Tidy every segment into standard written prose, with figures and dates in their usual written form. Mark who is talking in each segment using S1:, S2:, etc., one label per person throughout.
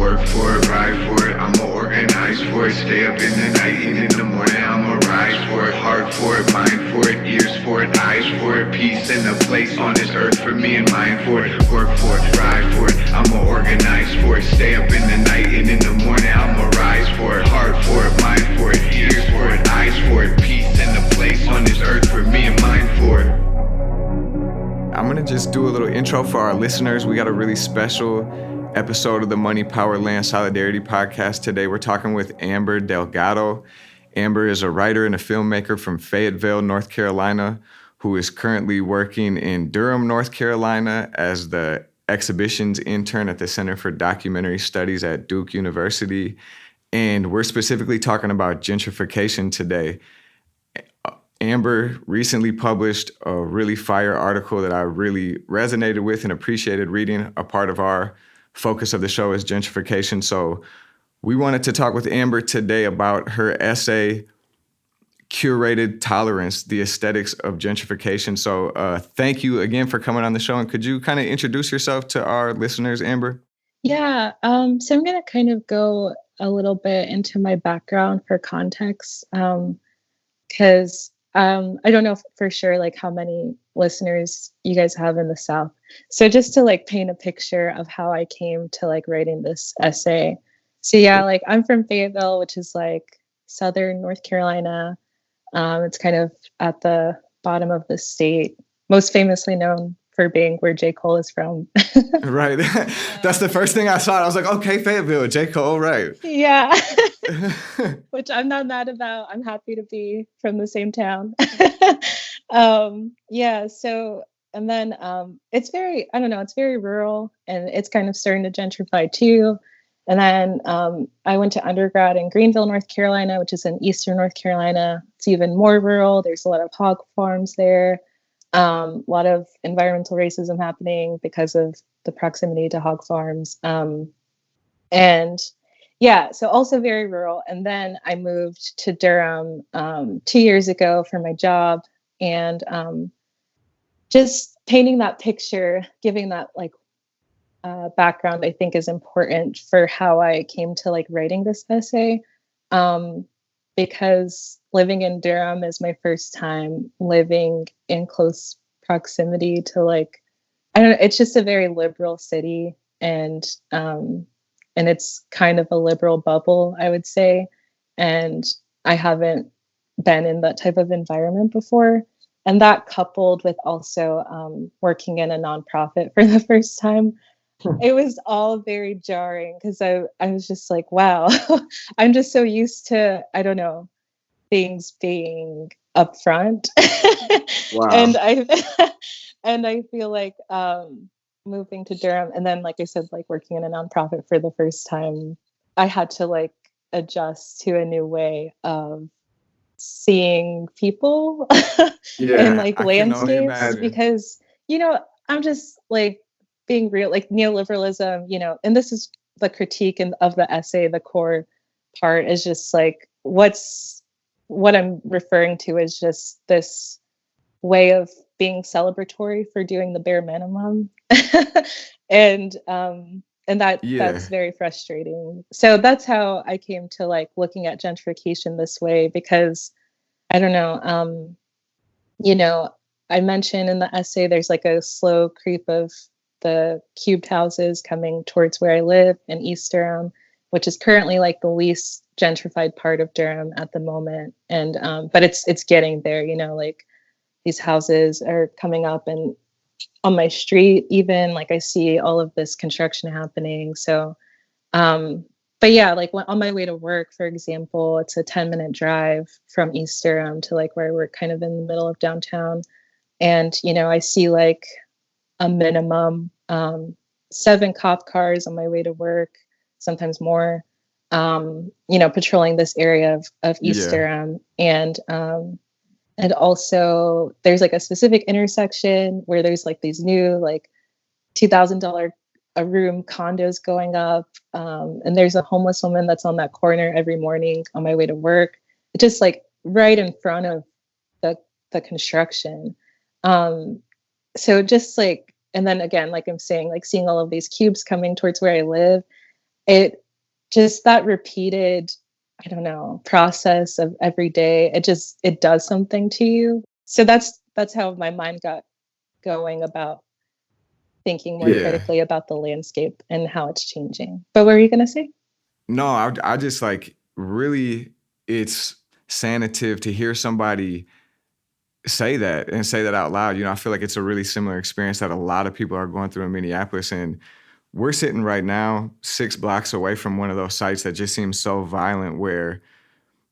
S1: work for it, ride for it, I'ma organize for it. Stay up in the night and in the morning, I'ma rise for it. Heart for it, mind for it, ears for it, eyes for it. Peace and a place on this earth for me and mine for it. Work for it, ride for it, I'ma organize for it. Stay up in the night and in the morning, I'ma rise for it. Heart for it, mind for it, ears for it, eyes for it. Peace and a place on this earth for me and mine for it.
S2: I'm going to just do a little intro for our listeners. We got a really special episode of the Money, Power, Land Solidarity podcast today. We're talking with Amber Delgado. Amber is a writer and a filmmaker from Fayetteville, North Carolina, who is currently working in Durham, North Carolina as the exhibitions intern at the Center for Documentary Studies at Duke University. And we're specifically talking about gentrification today. Amber recently published a really fire article that I really resonated with and appreciated reading. A part of our focus of the show is gentrification. So we wanted to talk with Amber today about her essay, Curated Tolerance, the Aesthetics of Gentrification. So thank you again for coming on the show. And could you kind of introduce yourself to our listeners, Amber?
S3: Yeah, so I'm going to kind of go a little bit into my background for context, because I don't know for sure like how many listeners you guys have in the South. So just to like paint a picture of how I came to like writing this essay. So yeah, like I'm from Fayetteville, which is like Southern North Carolina. It's kind of at the bottom of the state, most famously known for being where J. Cole is from.
S2: Right. That's the first thing I saw. I was like, okay, Fayetteville, J. Cole, right.
S3: Yeah. Which I'm not mad about. I'm happy to be from the same town. Yeah. So, and then it's very, I don't know, it's very rural and it's kind of starting to gentrify too. And then I went to undergrad in Greenville, North Carolina, which is in Eastern North Carolina. It's even more rural. There's a lot of hog farms there. A lot of environmental racism happening because of the proximity to hog farms. And yeah, so also very rural. And then I moved to Durham 2 years ago for my job, and just painting that picture, giving that like background, I think is important for how I came to like writing this essay. Because living in Durham is my first time living in close proximity to like, I don't know, it's just a very liberal city, and it's kind of a liberal bubble, I would say. And I haven't been in that type of environment before. And that coupled with also working in a nonprofit for the first time, it was all very jarring because I was just like, wow, I'm just so used to, I don't know, things being upfront.
S2: Wow.
S3: And I feel like moving to Durham, and then like I said, like working in a nonprofit for the first time, I had to like adjust to a new way of seeing people and like landscapes, because, you know, I'm just like being real, like neoliberalism, you know, and this is the critique of the essay. The core part is just like, what I'm referring to is just this way of being celebratory for doing the bare minimum. and that's very frustrating. So that's how I came to like looking at gentrification this way, because I don't know, you know, I mentioned in the essay, there's like a slow creep of the cubed houses coming towards where I live in East Durham, which is currently like the least gentrified part of Durham at the moment. And but it's getting there, you know, like these houses are coming up, and on my street, even like I see all of this construction happening. So, but yeah, like on my way to work, for example, it's a 10-minute drive from East Durham to like where I work, kind of in the middle of downtown. And, you know, I see like a minimum 7 cop cars on my way to work, sometimes more, you know, patrolling this area of East Durham. And also there's like a specific intersection where there's like these new like $2,000 a room condos going up. And there's a homeless woman that's on that corner every morning on my way to work. It's just like right in front of the construction. So just like, and then again, like I'm saying, like seeing all of these cubes coming towards where I live, it just that repeated, I don't know, process of every day, it does something to you. So that's how my mind got going about thinking more
S2: Yeah.
S3: critically about the landscape and how it's changing. But what were you going to say?
S2: No, I just like really, it's sanative to hear somebody say that and say that out loud. You know, I feel like it's a really similar experience that a lot of people are going through in Minneapolis. And we're sitting right now 6 blocks away from one of those sites that just seems so violent, where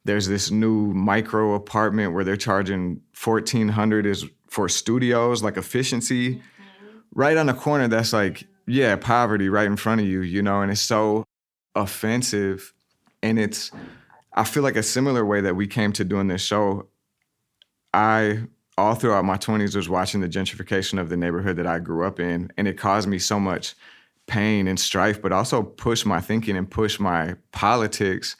S2: there's this new micro apartment where they're charging $1,400 is for studios, like efficiency, right on the corner. That's like, yeah, poverty right in front of you, you know, and it's so offensive. And I feel like a similar way that we came to doing this show, I, all throughout my 20s, was watching the gentrification of the neighborhood that I grew up in. And it caused me so much pain and strife, but also pushed my thinking and pushed my politics.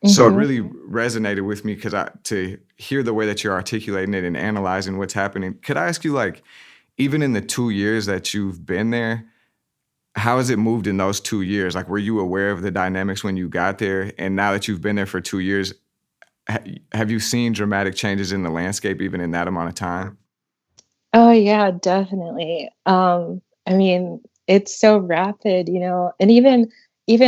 S2: So it really resonated with me because to hear the way that you're articulating it and analyzing what's happening. Could I ask you, like, even in the 2 years that you've been there, how has it moved in those 2 years? Like, were you aware of the dynamics when you got there? And now that you've been there for 2 years, have you seen dramatic changes in the landscape even in that amount of time?
S3: Oh yeah, definitely. I mean, it's so rapid, you know, and even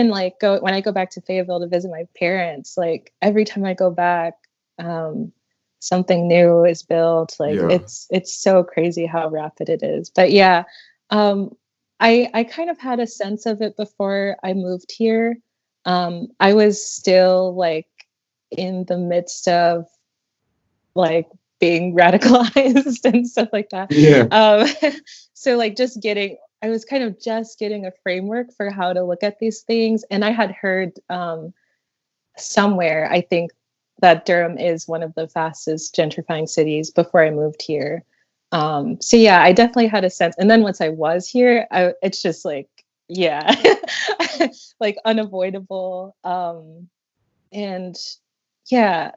S3: like when I go back to Fayetteville to visit my parents, like every time I go back, um, something new is built. Like
S2: Yeah.
S3: it's so crazy how rapid it is. But yeah, um, I kind of had a sense of it before I moved here. I was still like in the midst of like being radicalized and stuff like that.
S2: Yeah.
S3: Um, so like I was kind of just getting a framework for how to look at these things. And I had heard somewhere, I think that Durham is one of the fastest gentrifying cities before I moved here. So yeah, I definitely had a sense. And then once I was here, it's just like, yeah, like unavoidable. And yeah,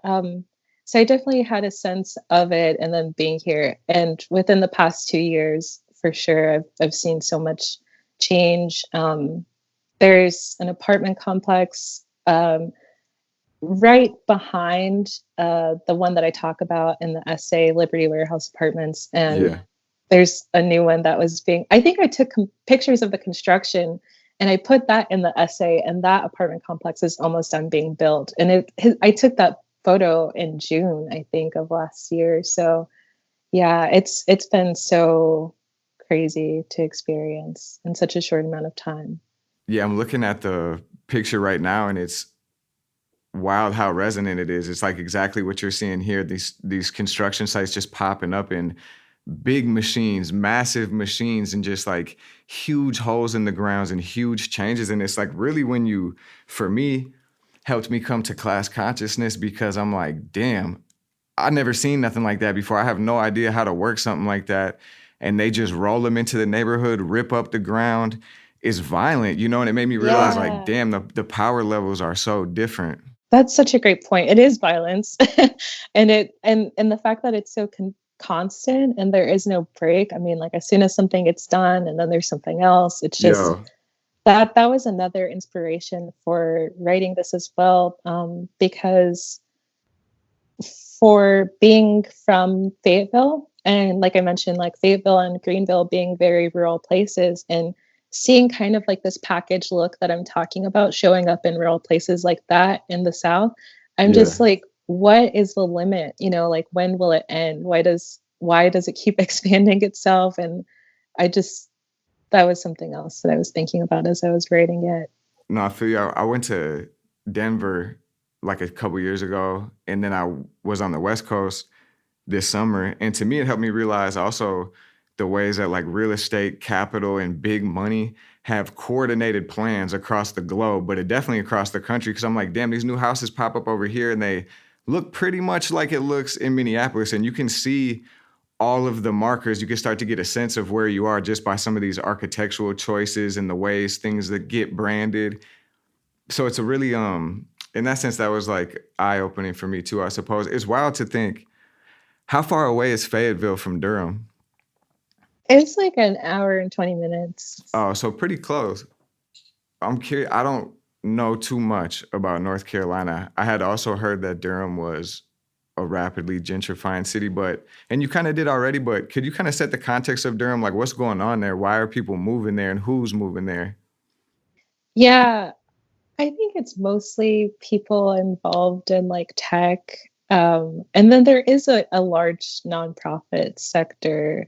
S3: so I definitely had a sense of it, and then being here, and within the past 2 years, for sure, I've seen so much change. There's an apartment complex right behind the one that I talk about in the essay, Liberty Warehouse Apartments, and
S2: Yeah.
S3: there's a new one that was being. I think I took pictures of the construction and I put that in the essay, and that apartment complex is almost done being built. And I took that photo in June, I think, of last year. So yeah, it's been so crazy to experience in such a short amount of time.
S2: Yeah, I'm looking at the picture right now, and it's wild how resonant it is. It's like exactly what you're seeing here. These construction sites just popping up in big machines, massive machines, and just like huge holes in the grounds and huge changes. And it's like really for me, helped me come to class consciousness, because I'm like, damn, I never seen nothing like that before. I have no idea how to work something like that. And they just roll them into the neighborhood, rip up the ground. It's violent, you know, and it made me realize, like,
S3: Yeah.
S2: damn, the power levels are so different.
S3: That's such a great point. It is violence. And the fact that it's so constant and there is no break. I mean, like as soon as something gets done and then there's something else, it's just
S2: Yo,
S3: that was another inspiration for writing this as well. Because for being from Fayetteville, and like I mentioned, like Fayetteville and Greenville being very rural places, and seeing kind of like this package look that I'm talking about showing up in rural places like that in the South, I'm
S2: yeah.
S3: just like, what is the limit? You know, like when will it end? Why does it keep expanding itself? And I just that was something else that I was thinking about as I was writing it.
S2: No, I feel you. I went to Denver like a couple years ago, and then I was on the West Coast this summer. And to me, it helped me realize also the ways that like real estate, capital, and big money have coordinated plans across the globe, but it definitely across the country. Cause I'm like, damn, these new houses pop up over here and they look pretty much like it looks in Minneapolis. And you can see all of the markers. You can start to get a sense of where you are just by some of these architectural choices and the ways things that get branded. So it's a really, in that sense, that was like eye-opening for me too, I suppose. It's wild to think, how far away is Fayetteville from Durham?
S3: It's like an hour and 20 minutes.
S2: Oh, so pretty close. I'm curious. I don't. know too much about North Carolina. I had also heard that Durham was a rapidly gentrifying city, and you kind of did already, but could you kind of set the context of Durham? Like, what's going on there? Why are people moving there and who's moving there?
S3: Yeah, I think it's mostly people involved in like tech. And then there is a large nonprofit sector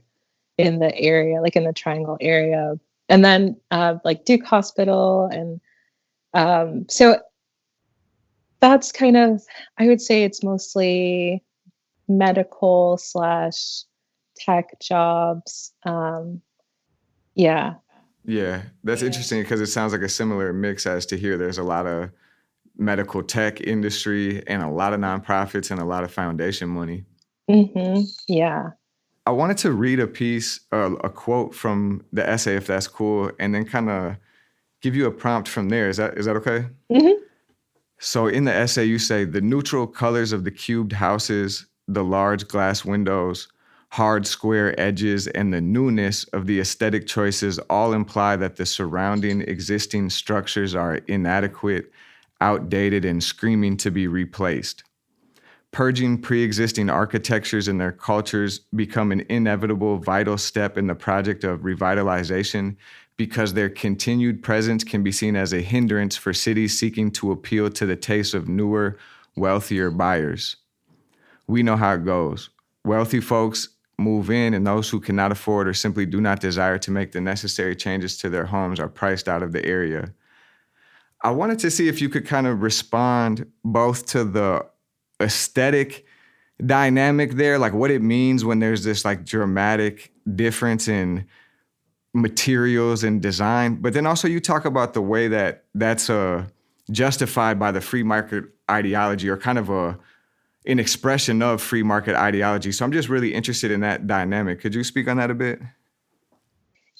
S3: in the area, like in the Triangle area. And then like Duke Hospital. And so that's kind of, I would say it's mostly medical slash tech jobs. Yeah.
S2: Yeah, that's interesting because it sounds like a similar mix as to here. There's a lot of medical tech industry and a lot of nonprofits and a lot of foundation money.
S3: Yeah.
S2: I wanted to read a quote from the essay, if that's cool, and then kind of give you a prompt from there. Is that okay?
S3: hmm
S2: So in the essay, you say the neutral colors of the cubed houses, the large glass windows, hard square edges, and the newness of the aesthetic choices all imply that the surrounding existing structures are inadequate, outdated, and screaming to be replaced. Purging pre-existing architectures and their cultures become an inevitable vital step in the project of revitalization because their continued presence can be seen as a hindrance for cities seeking to appeal to the tastes of newer, wealthier buyers. We know how it goes. Wealthy folks move in, and those who cannot afford or simply do not desire to make the necessary changes to their homes are priced out of the area. I wanted to see if you could kind of respond both to the aesthetic dynamic there, like what it means when there's this like dramatic difference in materials and design, but then also you talk about the way that that's justified by the free market ideology or kind of an expression of free market ideology. So I'm just really interested in that dynamic. Could you speak on that a bit?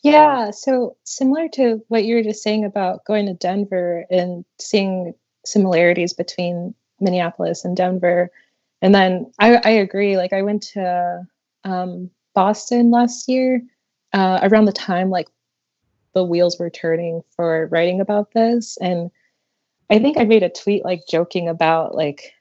S3: Yeah. So similar to what you were just saying about going to Denver and seeing similarities between Minneapolis and Denver. And then I agree. Like I went to Boston last year around the time like the wheels were turning for writing about this. And I think I made a tweet like joking about like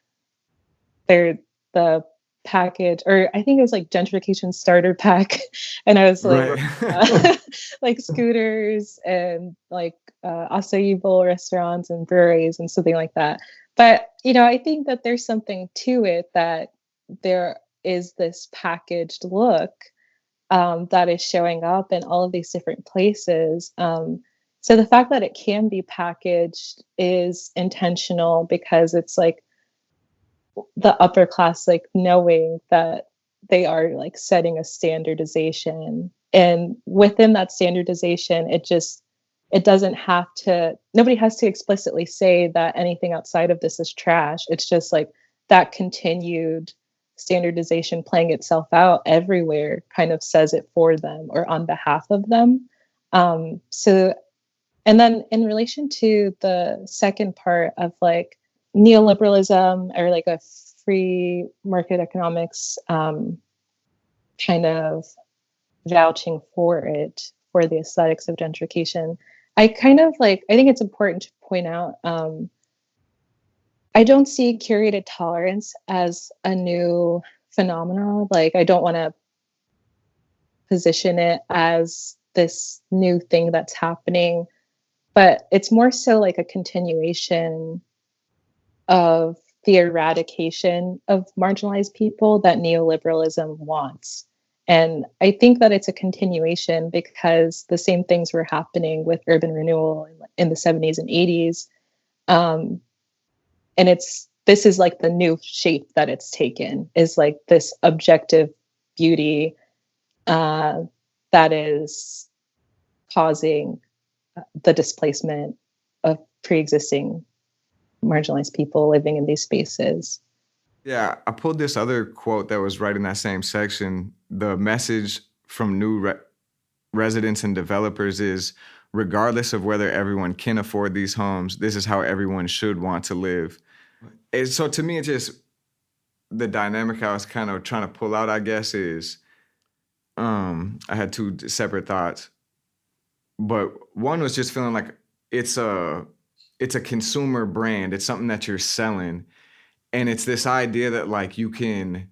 S3: the package, or I think it was like gentrification starter pack, and I was like,
S2: Right.
S3: like scooters and like acai bowl restaurants and breweries and something like that. But I think that there's something to it that there is this packaged look that is showing up in all of these different places. So the fact that it can be packaged is intentional because it's like the upper class like knowing that they are like setting a standardization, and within that standardization it doesn't have to, nobody has to explicitly say that anything outside of this is trash. It's just like that continued standardization playing itself out everywhere kind of says it for them or on behalf of them. So and then in relation to the second part of like neoliberalism or like a free market economics kind of vouching for it, for the aesthetics of gentrification, I kind of like, I think it's important to point out, I don't see curated tolerance as a new phenomenon. Like, I don't want to position it as this new thing that's happening, but it's more so like a continuation of the eradication of marginalized people that neoliberalism wants. And I think that it's a continuation because the same things were happening with urban renewal in the 70s and 80s. And this is like the new shape that it's taken, is like this objective beauty that is causing the displacement of pre-existing marginalized people living in these spaces.
S2: Yeah, I pulled this other quote that was right in that same section. The message from new residents and developers is, regardless of whether everyone can afford these homes, this is how everyone should want to live. And so to me, it just, the dynamic I was kind of trying to pull out, I guess, is I had two separate thoughts. But one was just feeling like it's a it's a consumer brand. It's something that you're selling. And it's this idea that like you can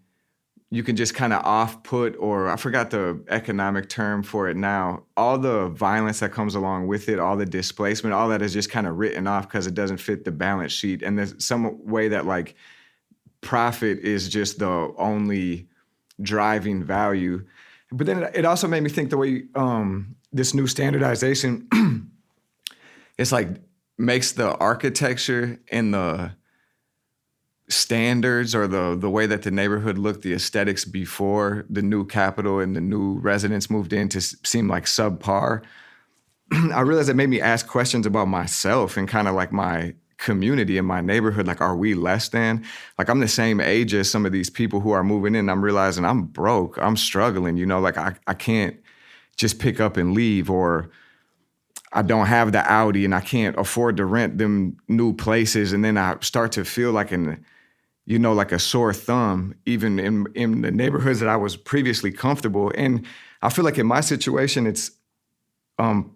S2: just kind of off put, or I forgot the economic term for it now, all the violence that comes along with it, all the displacement, all that is just kind of written off because it doesn't fit the balance sheet. And there's some way that like profit is just the only driving value. But then it also made me think the way this new standardization, it's like makes the architecture and the standards, or the way that the neighborhood looked, the aesthetics before the new capital and the new residents moved in, to seem like subpar. I realized it made me ask questions about myself and kind of like my community and my neighborhood. Like, are we less than? Like, I'm the same age as some of these people who are moving in. I'm realizing I'm broke. I'm struggling, like I can't just pick up and leave, or I don't have the Audi and I can't afford to rent them new places. And then I start to feel like like a sore thumb, even in the neighborhoods that I was previously comfortable. And I feel like in my situation, it's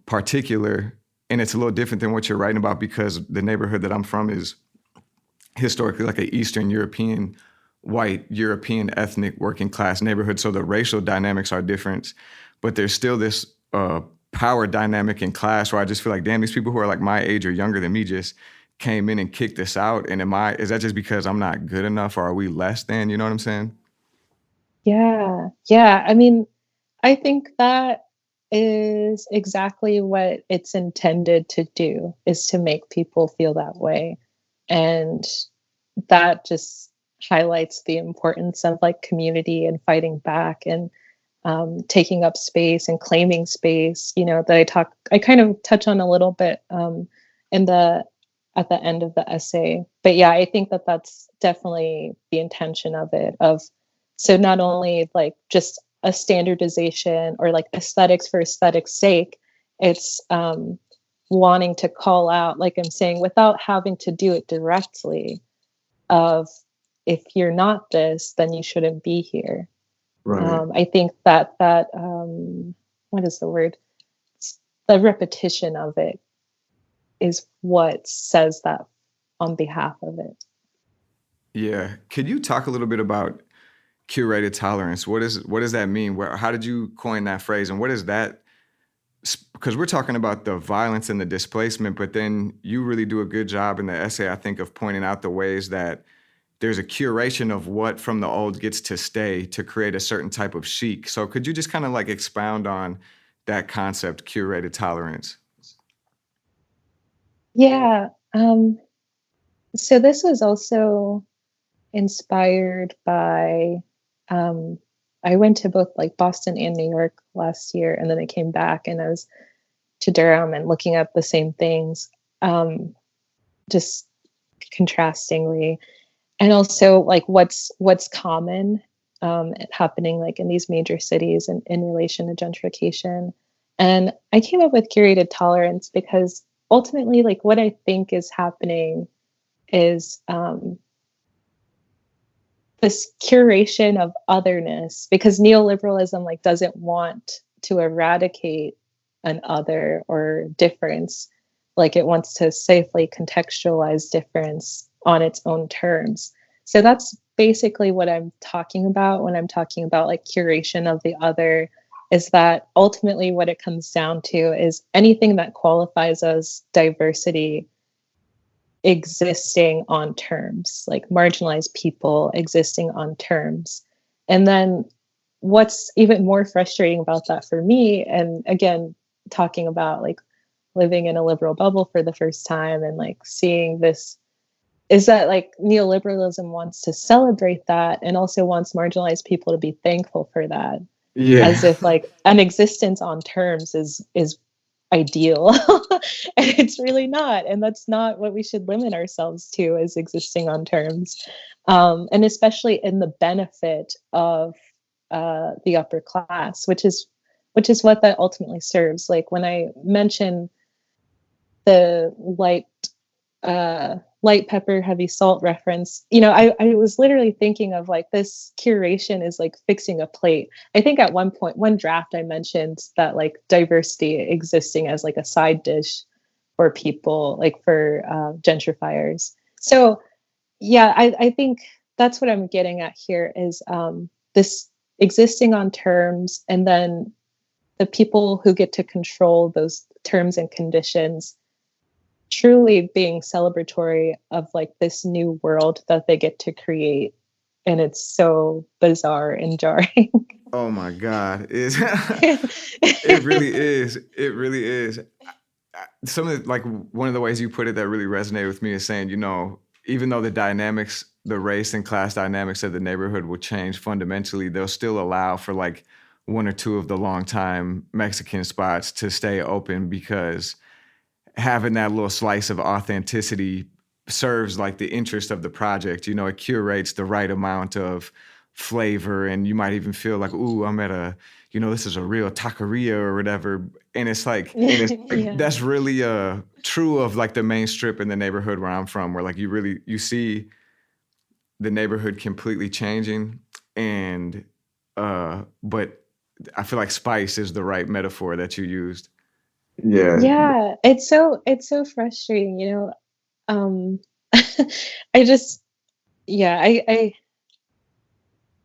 S2: particular, and it's a little different than what you're writing about, because the neighborhood that I'm from is historically like an Eastern European, white European ethnic working class neighborhood. So the racial dynamics are different, but there's still this power dynamic in class where I just feel like, damn, these people who are like my age or younger than me just came in and kicked us out. And is that just because I'm not good enough, or are we less than? You know what I'm saying?
S3: Yeah. Yeah. I mean, I think that is exactly what it's intended to do, is to make people feel that way. And that just highlights the importance of like community and fighting back, and taking up space and claiming space, that I kind of touch on a little bit in the at the end of the essay. But yeah, I think that that's definitely the intention of it. So not only like just a standardization or like aesthetics for aesthetics sake, it's wanting to call out, like I'm saying, without having to do it directly, of if you're not this, then you shouldn't be here.
S2: Right.
S3: I think that what is the word? The repetition of it is what says that on behalf of it.
S2: Yeah. Could you talk a little bit about curated tolerance? What does that mean? How did you coin that phrase, and what is that? Because we're talking about the violence and the displacement, but then you really do a good job in the essay, I think, of pointing out the ways that there's a curation of what from the old gets to stay to create a certain type of chic. So could you just kind of like expound on that concept, curated tolerance?
S3: Yeah. So this was also inspired by, I went to both like Boston and New York last year, and then I came back and I was to Durham and looking at the same things, just contrastingly, and also like what's common happening like in these major cities and in relation to gentrification. And I came up with curated tolerance because ultimately, like what I think is happening is this curation of otherness, because neoliberalism like doesn't want to eradicate an other or difference. Like it wants to safely contextualize difference on its own terms. So that's basically what I'm talking about when I'm talking about like curation of the other, is that ultimately what it comes down to is anything that qualifies as diversity existing on terms, like marginalized people existing on terms. And then what's even more frustrating about that for me, and again, talking about like living in a liberal bubble for the first time and like seeing this, is that like neoliberalism wants to celebrate that and also wants marginalized people to be thankful for that, as
S2: Yeah.
S3: if like an existence on terms is ideal. And it's really not, and that's not what we should limit ourselves to, is existing on terms, and especially in the benefit of the upper class, which is what that ultimately serves. Like when I mention the light pepper, heavy salt reference, I was literally thinking of like this curation is like fixing a plate. I think at one draft I mentioned that like diversity existing as like a side dish for people, like for gentrifiers. So yeah, I think that's what I'm getting at here is this existing on terms, and then the people who get to control those terms and conditions truly being celebratory of like this new world that they get to create. And it's so bizarre and jarring.
S2: Oh my God. It really is. It really is. Some of the, like one of the ways you put it that really resonated with me is saying, even though the dynamics, the race and class dynamics of the neighborhood will change fundamentally, they'll still allow for like one or two of the longtime Mexican spots to stay open because having that little slice of authenticity serves like the interest of the project. It curates the right amount of flavor, and you might even feel like, ooh, I'm at this is a real taqueria or whatever. And it's like,
S3: Yeah.
S2: that's really true of like the main strip in the neighborhood where I'm from, where like you see the neighborhood completely changing. And but I feel like spice is the right metaphor that you used.
S3: Yeah, it's so frustrating, I just, yeah,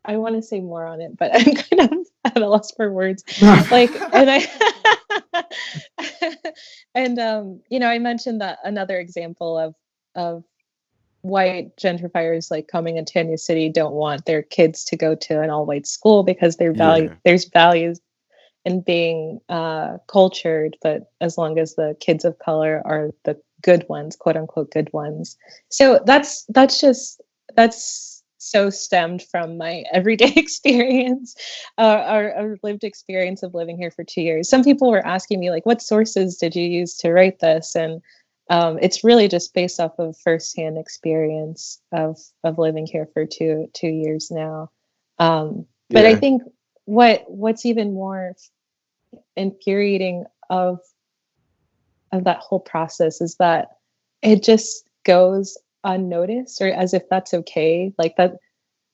S3: I want to say more on it, but I'm kind of at a loss for words. Like, and I mentioned that another example of white gentrifiers like coming into a new city don't want their kids to go to an all-white school because there's values in being cultured, but as long as the kids of color are the good ones, quote unquote good ones. So that's so stemmed from my everyday experience, our lived experience of living here for 2 years. Some people were asking me like, what sources did you use to write this? And it's really just based off of firsthand experience of living here for two years now. But I think what's even more infuriating of that whole process is that it just goes unnoticed, or as if that's okay, like that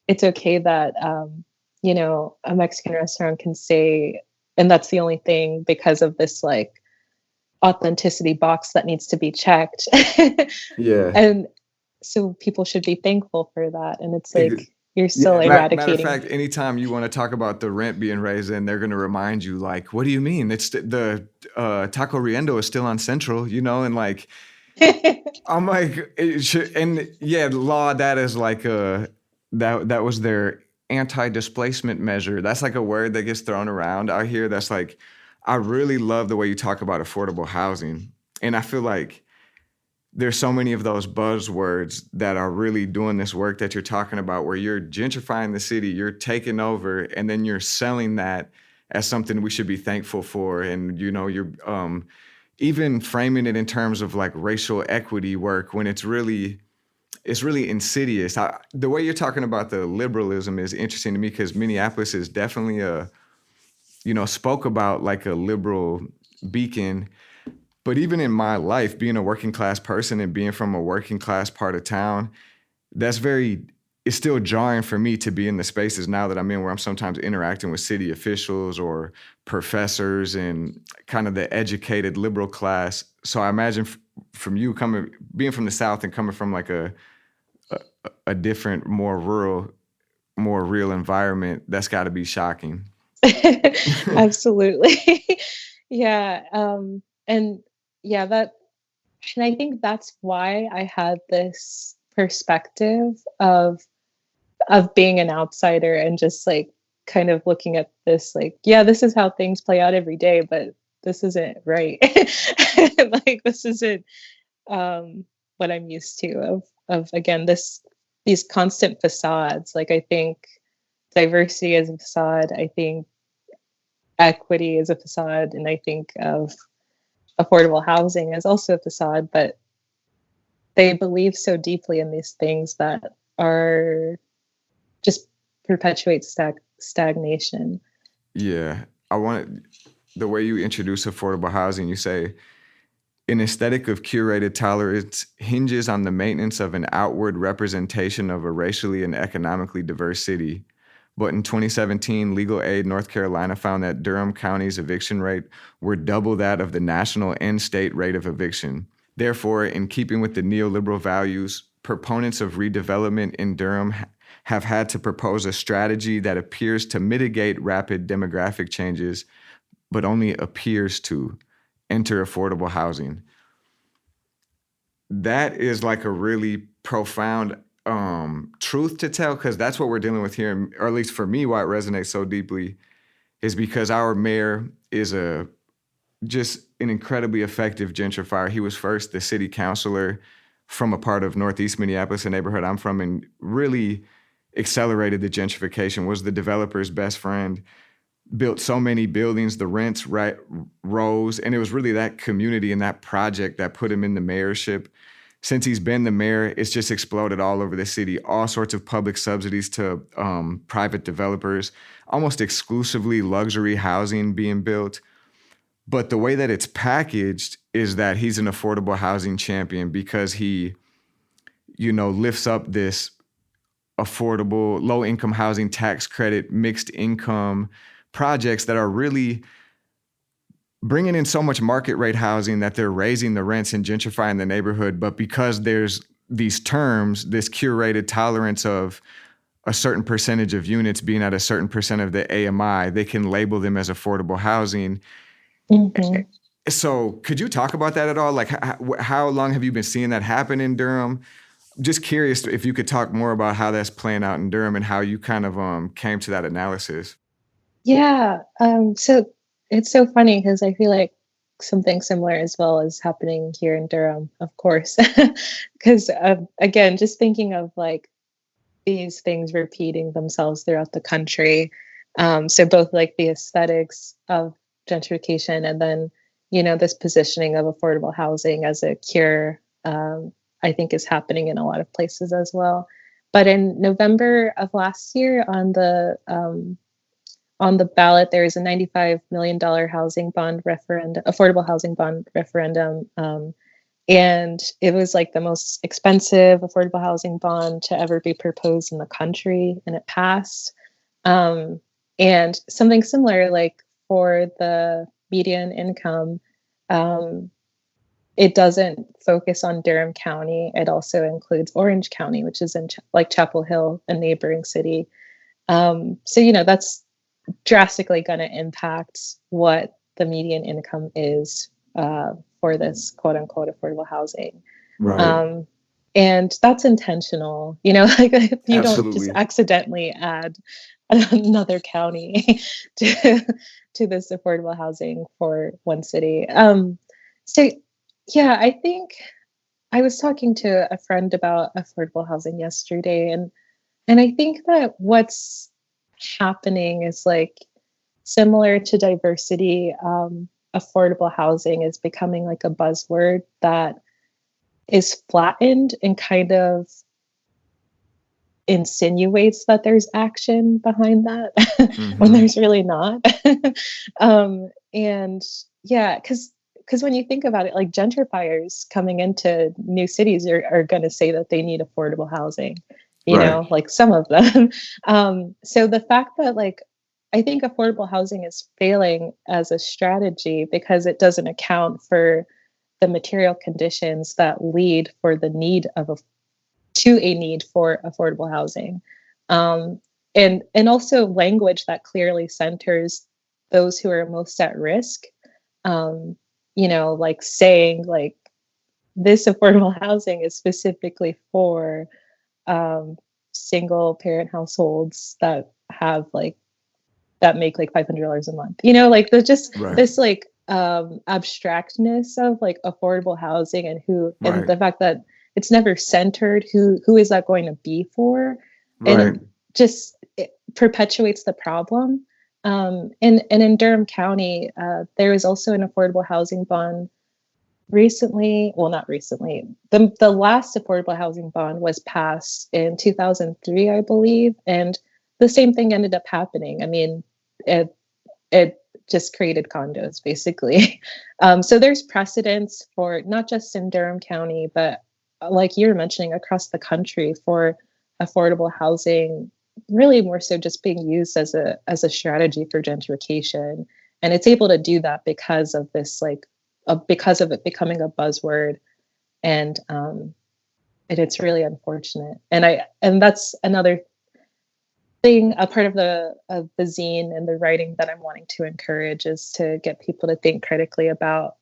S3: it's okay that a Mexican restaurant can say, and that's the only thing because of this like authenticity box that needs to be checked.
S2: Yeah.
S3: And so people should be thankful for that, and it's like you're still eradicating.
S2: Matter of fact, anytime you want to talk about the rent being raised, in, they're going to remind you, like, what do you mean? It's the Taco Riendo is still on Central, and like, I'm like, it should, and yeah, law that is like that was their anti-displacement measure. That's like a word that gets thrown around out here. That's like, I really love the way you talk about affordable housing, and I feel like there's so many of those buzzwords that are really doing this work that you're talking about, where you're gentrifying the city, you're taking over, and then you're selling that as something we should be thankful for. And, you're even framing it in terms of like racial equity work when it's really insidious. The way you're talking about the liberalism is interesting to me because Minneapolis is definitely spoke about like a liberal beacon. But even in my life, being a working class person and being from a working class part of town, it's still jarring for me to be in the spaces now that I'm in, where I'm sometimes interacting with city officials or professors and kind of the educated liberal class. So I imagine from you being from the South and coming from like a different, more rural, more real environment, that's got to be shocking.
S3: Absolutely. Yeah. And I think that's why I had this perspective of being an outsider and just like kind of looking at this like, yeah, this is how things play out every day, but this isn't right. Like this isn't what I'm used to of again these constant facades. Like I think diversity is a facade. I think equity is a facade, and I think of affordable housing is also a facade, but they believe so deeply in these things that are just perpetuate stagnation.
S2: Yeah. The way you introduce affordable housing, you say, an aesthetic of curated tolerance hinges on the maintenance of an outward representation of a racially and economically diverse city, But in 2017, Legal Aid North Carolina found that Durham County's eviction rate were double that of the national and state rate of eviction. Therefore, in keeping with the neoliberal values, proponents of redevelopment in Durham have had to propose a strategy that appears to mitigate rapid demographic changes, but only appears to enter affordable housing. That is like a really profound truth to tell, because that's what we're dealing with here, or at least for me, why it resonates so deeply is because our mayor is just an incredibly effective gentrifier. He was first the city councilor from a part of Northeast Minneapolis, a neighborhood I'm from, and really accelerated the gentrification, was the developer's best friend, built so many buildings, the rents rose, and it was really that community and that project that put him in the mayorship. Since he's been the mayor, it's just exploded all over the city, all sorts of public subsidies to private developers, almost exclusively luxury housing being built. But the way that it's packaged is that he's an affordable housing champion because he, lifts up this affordable, low-income housing tax credit, mixed income projects that are really bringing in so much market rate housing that they're raising the rents and gentrifying the neighborhood. But because there's these terms, this curated tolerance of a certain percentage of units being at a certain percent of the AMI, they can label them as affordable housing. Mm-hmm. So could you talk about that at all? Like how long have you been seeing that happen in Durham? Just curious if you could talk more about how that's playing out in Durham and how you kind of came to that analysis.
S3: Yeah. So it's so funny because I feel like something similar as well is happening here in Durham, of course. Because again, just thinking of like these things repeating themselves throughout the country. So both like the aesthetics of gentrification and then, this positioning of affordable housing as a cure, I think is happening in a lot of places as well. But in November of last year on the ballot, there is a $95 million housing bond referendum, affordable housing bond referendum. And it was like the most expensive affordable housing bond to ever be proposed in the country, and it passed. And something similar, like for the median income, it doesn't focus on Durham County. It also includes Orange County, which is in Chapel Hill, a neighboring city. So, that's drastically going to impact what the median income is for this quote unquote affordable housing.
S2: Right.
S3: And that's intentional, like if you
S2: Absolutely.
S3: don't just accidentally add another county to this affordable housing for one city. So yeah, I think I was talking to a friend about affordable housing yesterday, and I think that what's happening is like similar to diversity. Affordable housing is becoming like a buzzword that is flattened and kind of insinuates that there's action behind that when there's really not. And yeah, because when you think about it, like gentrifiers coming into new cities are going to say that they need affordable housing, like some of them. So the fact that like, I think affordable housing is failing as a strategy because it doesn't account for the material conditions that lead for the need to a need for affordable housing. And also language that clearly centers those who are most at risk. Like saying like this affordable housing is specifically for single parent households that have that make like $500 a month, like this like abstractness of like affordable housing and and the fact that it's never centered who is that going to be for, and it just perpetuates the problem. And in Durham County, there was also an affordable housing bond recently. Well, not recently. The last affordable housing bond was passed in 2003, I believe, and the same thing ended up happening. I mean, it just created condos, basically. So there's precedence for not just in Durham County, but like you were mentioning, across the country for affordable housing really more so just being used as a strategy for gentrification. And it's able to do that because of this, like, because of it becoming a buzzword. And it's really unfortunate. And that's another thing, a part of the zine and the writing that I'm wanting to encourage, is to get people to think critically about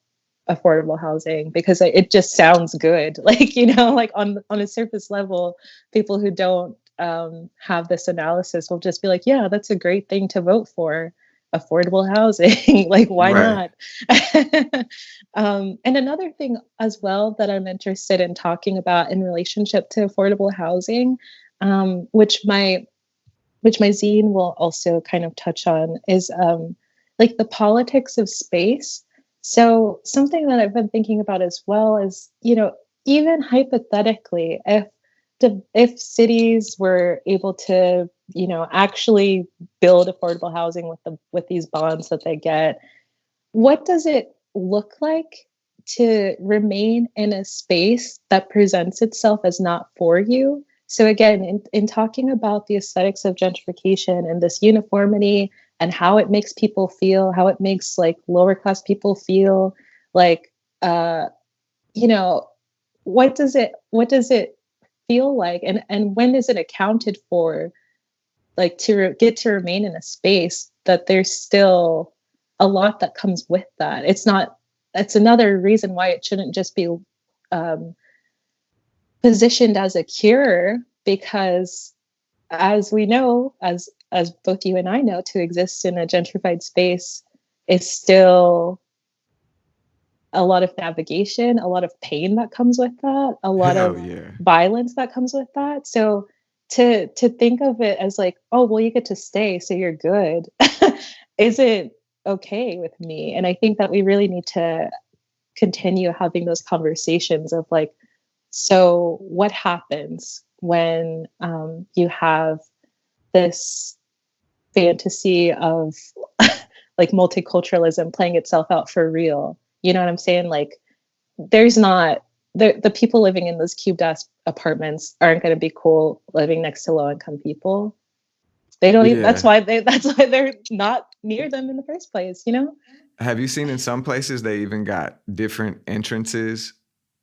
S3: affordable housing, because it just sounds good. Like, like on a surface level, people who don't have this analysis will just be like, yeah, that's a great thing to vote for, affordable housing. Like, why
S2: Right.
S3: not? And another thing as well that I'm interested in talking about in relationship to affordable housing, which my zine will also kind of touch on, is like the politics of space. So something that I've been thinking about as well is, even hypothetically, if cities were able to, actually build affordable housing with these bonds that they get, what does it look like to remain in a space that presents itself as not for you? So again, in talking about the aesthetics of gentrification and this uniformity and how it makes people feel, how it makes like lower class people feel, like, uh, you know, what does it feel like, and when is it accounted for, like, to get to remain in a space that there's still a lot that comes with that. It's another reason why it shouldn't just be um, positioned as a cure, because as we know, as both you and I know, to exist in a gentrified space is still a lot of navigation, a lot of pain that comes with that, a lot of
S2: Hell yeah.
S3: violence that comes with that. So to think of it as like, oh, well, you get to stay, so you're good, isn't okay with me. And I think that we really need to continue having those conversations of like, so what happens when you have this fantasy of like multiculturalism playing itself out for real? You know what I'm saying? Like, there's not the people living in those cubed ass apartments aren't going to be cool living next to low income people. They don't even,
S2: Yeah.
S3: that's why they're not near them in the first place, you know?
S2: Have you seen in some places they even got different entrances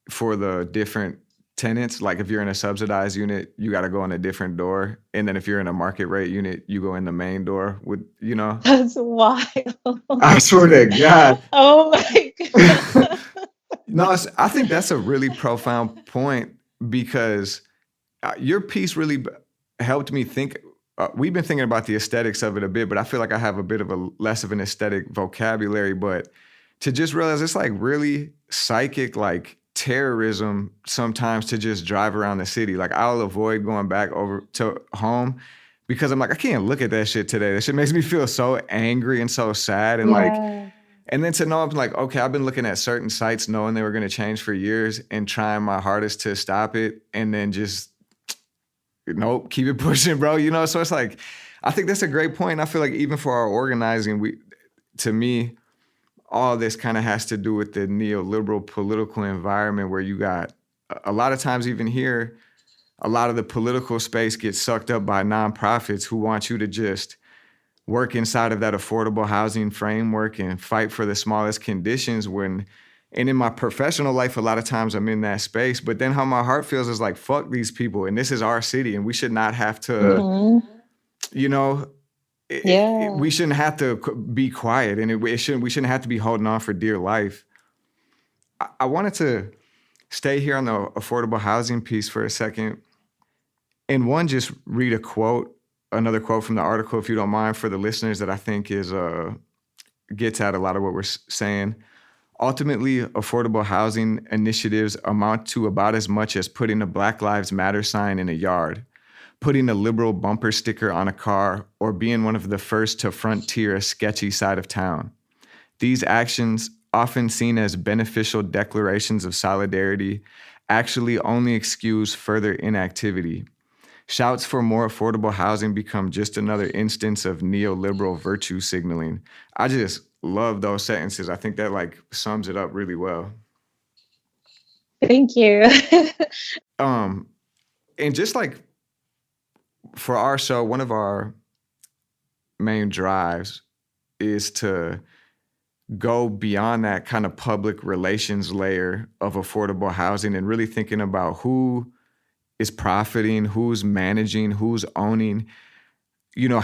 S2: for the different tenants? Like if you're in a subsidized unit, you got to go in a different door, and then if you're in a market rate unit, you go in the main door.
S3: That's wild.
S2: I swear to God.
S3: Oh my god.
S2: No, I think that's a really profound point, because your piece really helped me think. We've been thinking about the aesthetics of it a bit, but I feel like I have a bit of a less of an aesthetic vocabulary. But to just realize it's like really psychic, like terrorism sometimes to just drive around the city. Like I'll avoid going back over to home because I'm like, I can't look at that shit today. That shit makes me feel so angry and so sad. And like,
S3: Yeah.
S2: and then to know, I'm like, okay, I've been looking at certain sites knowing they were going to change for years and trying my hardest to stop it. And then just, nope, keep it pushing, bro. So it's like, I think that's a great point. I feel like even for our organizing, to me, all this kind of has to do with the neoliberal political environment where you got a lot of times, even here, a lot of the political space gets sucked up by nonprofits who want you to just work inside of that affordable housing framework and fight for the smallest conditions and in my professional life, a lot of times I'm in that space, but then how my heart feels is like, fuck these people. And this is our city and we should not have to,
S3: Mhm.
S2: you know,
S3: Yeah.
S2: we shouldn't have to be quiet, and we shouldn't have to be holding on for dear life. I wanted to stay here on the affordable housing piece for a second. And one, just read another quote from the article, if you don't mind, for the listeners, that I think gets at a lot of what we're saying. Ultimately, affordable housing initiatives amount to about as much as putting a Black Lives Matter sign in a yard, putting a liberal bumper sticker on a car, or being one of the first to frontier a sketchy side of town. These actions, often seen as beneficial declarations of solidarity, actually only excuse further inactivity. Shouts for more affordable housing become just another instance of neoliberal virtue signaling. I just love those sentences. I think that like sums it up really well.
S3: Thank you.
S2: Um, and just like for our show, one of our main drives is to go beyond that kind of public relations layer of affordable housing and really thinking about who is profiting, who's managing, who's owning, you know,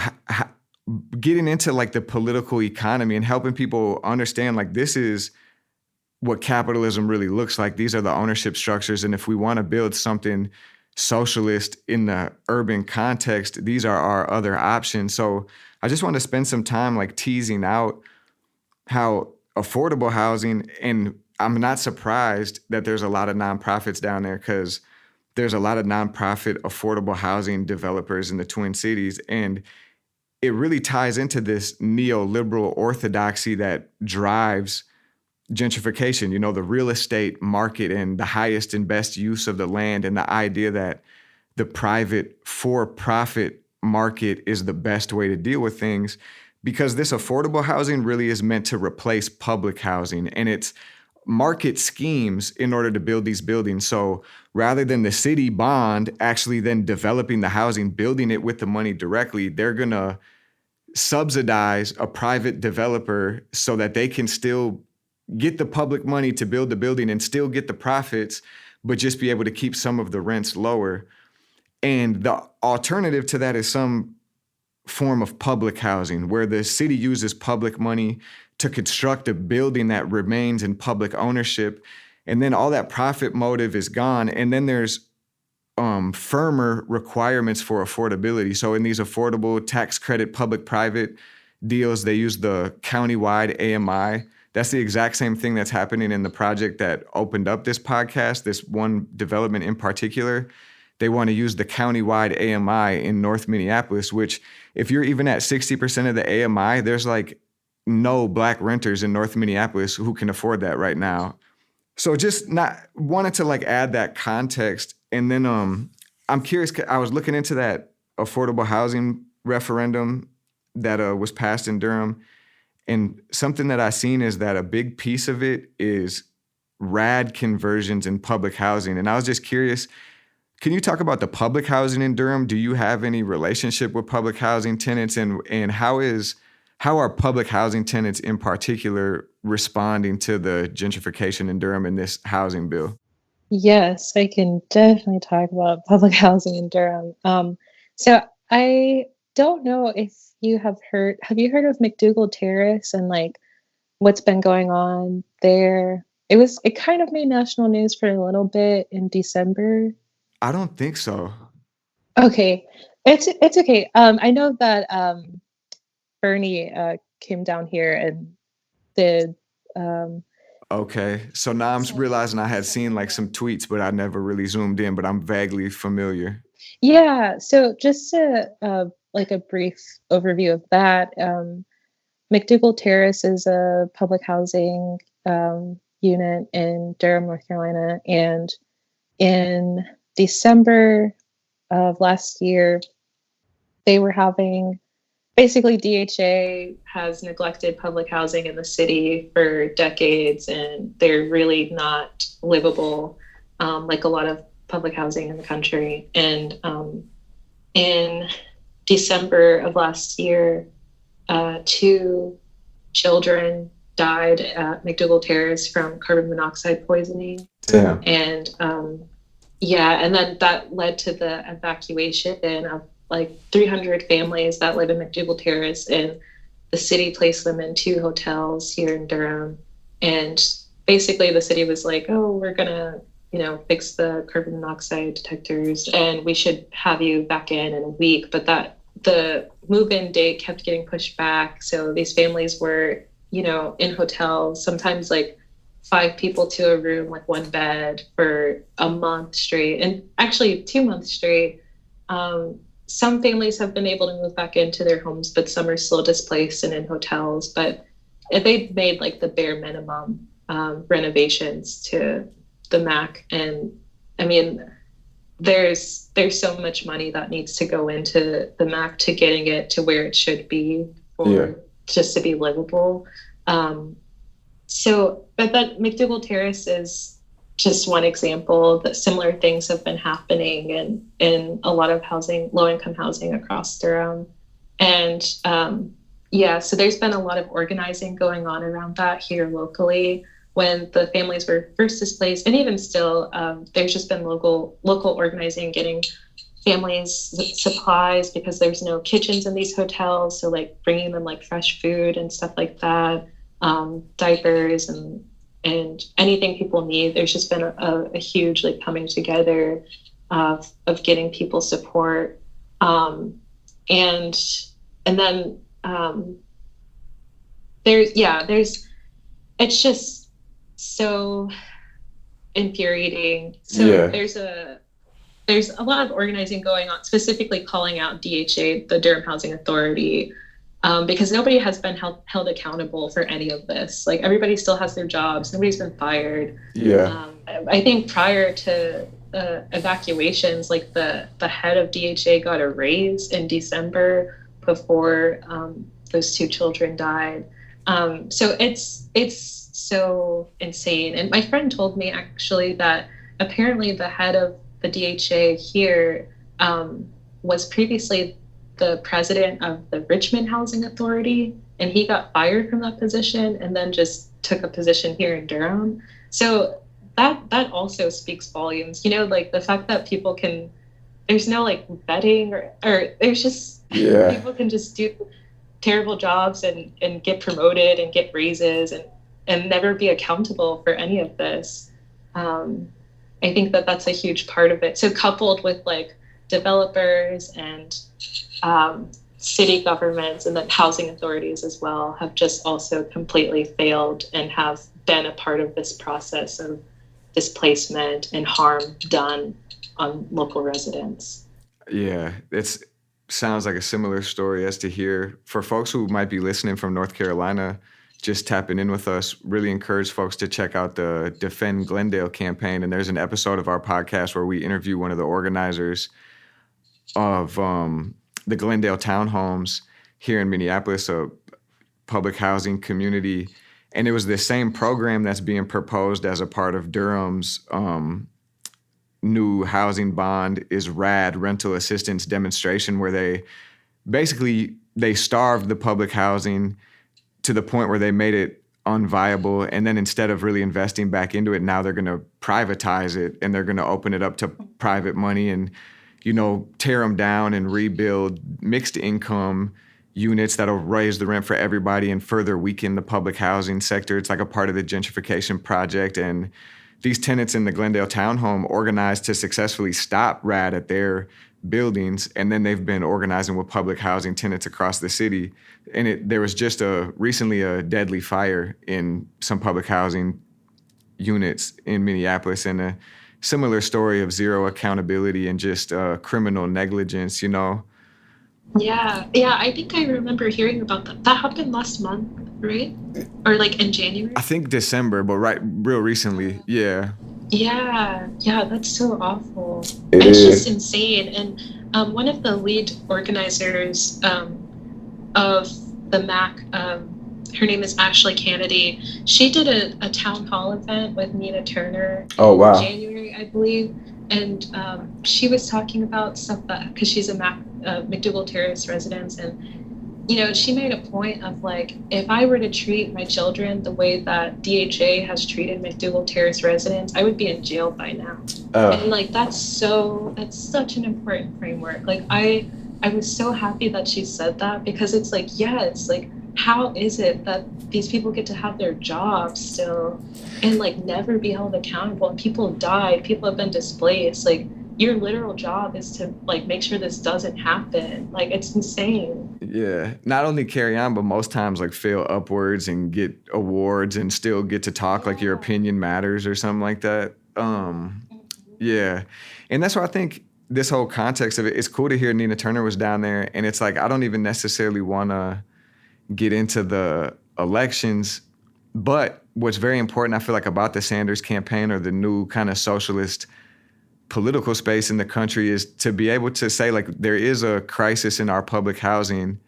S2: getting into like the political economy and helping people understand like this is what capitalism really looks like. These are the ownership structures. And if we want to build something socialist in the urban context, these are our other options. So I just want to spend some time like teasing out how affordable housing, and I'm not surprised that there's a lot of nonprofits down there because there's a lot of nonprofit affordable housing developers in the Twin Cities. And it really ties into this neoliberal orthodoxy that drives gentrification, you know, the real estate market and the highest and best use of the land, and the idea that the private for-profit market is the best way to deal with things, because this affordable housing really is meant to replace public housing, and it's market schemes in order to build these buildings. So rather than the city bond actually then developing the housing, building it with the money directly, they're going to subsidize a private developer so that they can still get the public money to build the building and still get the profits, but just be able to keep some of the rents lower. And the alternative to that is some form of public housing where the city uses public money to construct a building that remains in public ownership. And then all that profit motive is gone. And then there's firmer requirements for affordability. So in these affordable tax credit public-private deals, they use the countywide AMI. That's the exact same thing that's happening in the project that opened up this podcast, this one development in particular. They want to use the countywide AMI in North Minneapolis, which if you're even at 60% of the AMI, there's like no Black renters in North Minneapolis who can afford that right now. So just not wanted to like add that context. And then I'm curious, I was looking into that affordable housing referendum that was passed in Durham. And something that I've seen is that a big piece of it is rad conversions in public housing. And I was just curious, can you talk about the public housing in Durham? Do you have any relationship with public housing tenants? And how are public housing tenants in particular responding to the gentrification in Durham in this housing bill?
S3: Yes, I can definitely talk about public housing in Durham. So I don't know if you have you heard of McDougal Terrace and like what's been going on there? It kind of made national news for a little bit in December.
S2: I don't think so.
S3: Okay. It's okay. I know that Bernie came down here and did
S2: Okay. So now I'm realizing I had seen like some tweets, but I never really zoomed in, but I'm vaguely familiar.
S3: Yeah, so just to like a brief overview of that, McDougal Terrace is a public housing unit in Durham, North Carolina, and in December of last year, they were having basically DHA has neglected public housing in the city for decades, and they're really not livable like a lot of public housing in the country. And in December of last year, 2 children died at McDougal Terrace from carbon monoxide poisoning.
S2: Damn.
S3: And and then that led to the evacuation of like 300 families that live in McDougal Terrace, and the city placed them in 2 hotels here in Durham. And basically the city was like, oh, we're gonna fix the carbon monoxide detectors and we should have you back in a week. But that the move-in date kept getting pushed back. So these families were, in hotels, sometimes like 5 people to a room, like 1 bed for a month straight, and actually 2 months straight. Some families have been able to move back into their homes, but some are still displaced and in hotels. But they've made like the bare minimum renovations to the MAC. And I mean, there's so much money that needs to go into the MAC to getting it to where it should be for just to be livable. But that McDougal Terrace is just one example that similar things have been happening in a lot of housing, low-income housing across Durham. And yeah, so there's been a lot of organizing going on around that here locally when the families were first displaced, and even still, there's just been local organizing, getting families supplies because there's no kitchens in these hotels, so like bringing them like fresh food and stuff like that, diapers and anything people need. There's just been a huge like coming together of getting people support, and then there's it's just so infuriating. So there's a lot of organizing going on, specifically calling out DHA, the Durham Housing Authority, because nobody has been held accountable for any of this. Like everybody still has their jobs. Nobody's been fired. I think prior to evacuations, like the head of DHA got a raise in December before those two children died. So it's so insane. And my friend told me actually that apparently the head of the DHA here was previously the president of the Richmond Housing Authority, and he got fired from that position and then just took a position here in Durham. So that also speaks volumes, you know, like the fact that people can, there's no like vetting or there's just people can just do terrible jobs and get promoted and get raises and never be accountable for any of this. I think that's a huge part of it. So coupled with like developers and city governments and then housing authorities as well have just also completely failed and have been a part of this process of displacement and harm done on local residents.
S2: Yeah, it sounds like a similar story as to here. For folks who might be listening from North Carolina, just tapping in with us, really encourage folks to check out the Defend Glendale campaign. And there's an episode of our podcast where we interview one of the organizers of the Glendale townhomes here in Minneapolis, a public housing community. And it was the same program that's being proposed as a part of Durham's new housing bond is RAD, rental assistance demonstration, where they starved the public housing to the point where they made it unviable. And then instead of really investing back into it, now they're going to privatize it and they're going to open it up to private money and, you know, tear them down and rebuild mixed income units that'll raise the rent for everybody and further weaken the public housing sector. It's like a part of the gentrification project. And these tenants in the Glendale townhome organized to successfully stop RAD at their buildings, and then they've been organizing with public housing tenants across the city. And there was just recently a deadly fire in some public housing units in Minneapolis, and a similar story of zero accountability and just criminal negligence, you know?
S3: Yeah, I think I remember hearing about that. That happened last month, right? Or like in January?
S2: I think December, but real recently, yeah.
S3: Yeah, that's so awful. It's just insane. And one of the lead organizers of the MAC, her name is Ashley Kennedy. She did a town hall event with Nina Turner in January, I believe. And she was talking about stuff that, because she's a McDougal Terrace resident, and you know, she made a point of like, if I were to treat my children the way that DHA has treated McDougal Terrace residents, I would be in jail by now. And like, that's such an important framework. Like I was so happy that she said that, because it's like, it's like, how is it that these people get to have their jobs still and like never be held accountable? And people died, people have been displaced. Like, your literal job is to like make sure this doesn't happen. Like, it's insane.
S2: Yeah, not only carry on, but most times like fail upwards and get awards and still get to talk like your opinion matters or something like that. Yeah, and that's why I think this whole context of it, it's cool to hear Nina Turner was down there, and it's like, I don't even necessarily want to get into the elections, but what's very important, I feel like, about the Sanders campaign or the new kind of socialist political space in the country is to be able to say, like, there is a crisis in our public housing.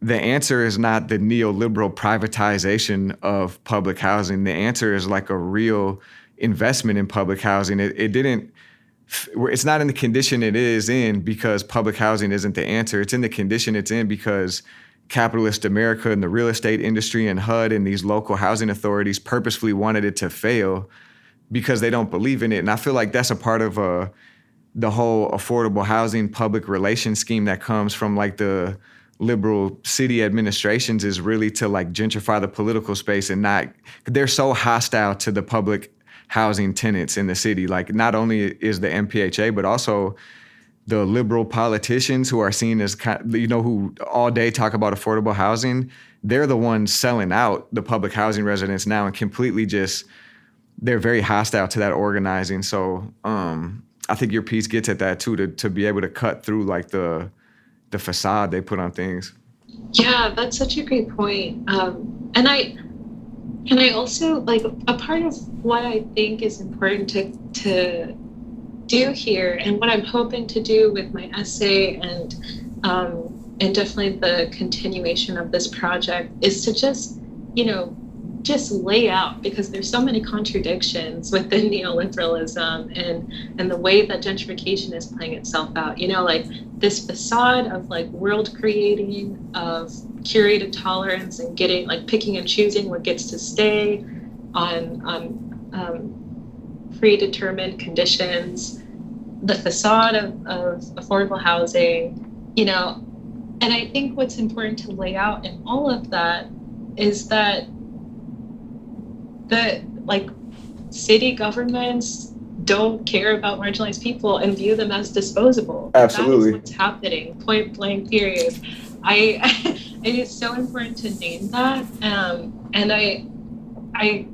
S2: The answer is not the neoliberal privatization of public housing. The answer is like a real investment in public housing. It's not in the condition it is in because public housing isn't the answer. It's in the condition it's in because capitalist America and the real estate industry and HUD and these local housing authorities purposefully wanted it to fail because they don't believe in it. And I feel like that's a part of the whole affordable housing public relations scheme that comes from like the liberal city administrations, is really to like gentrify the political space and they're so hostile to the public housing tenants in the city. Like not only is the MPHA, but also the liberal politicians who are seen as, who all day talk about affordable housing, they're the ones selling out the public housing residents now and completely they're very hostile to that organizing. So I think your piece gets at that too, to be able to cut through like the facade they put on things.
S4: Yeah, that's such a great point. And I also, like, a part of what I think is important to do here, and what I'm hoping to do with my essay and definitely the continuation of this project, is to just lay out, because there's so many contradictions within neoliberalism and the way that gentrification is playing itself out. Like this facade of like world creating, of curated tolerance and getting like picking and choosing what gets to stay on predetermined conditions, the facade of affordable housing, and I think what's important to lay out in all of that is that like city governments don't care about marginalized people and view them as disposable.
S2: Absolutely.
S4: That is what's happening, point blank period. It is so important to name that. And I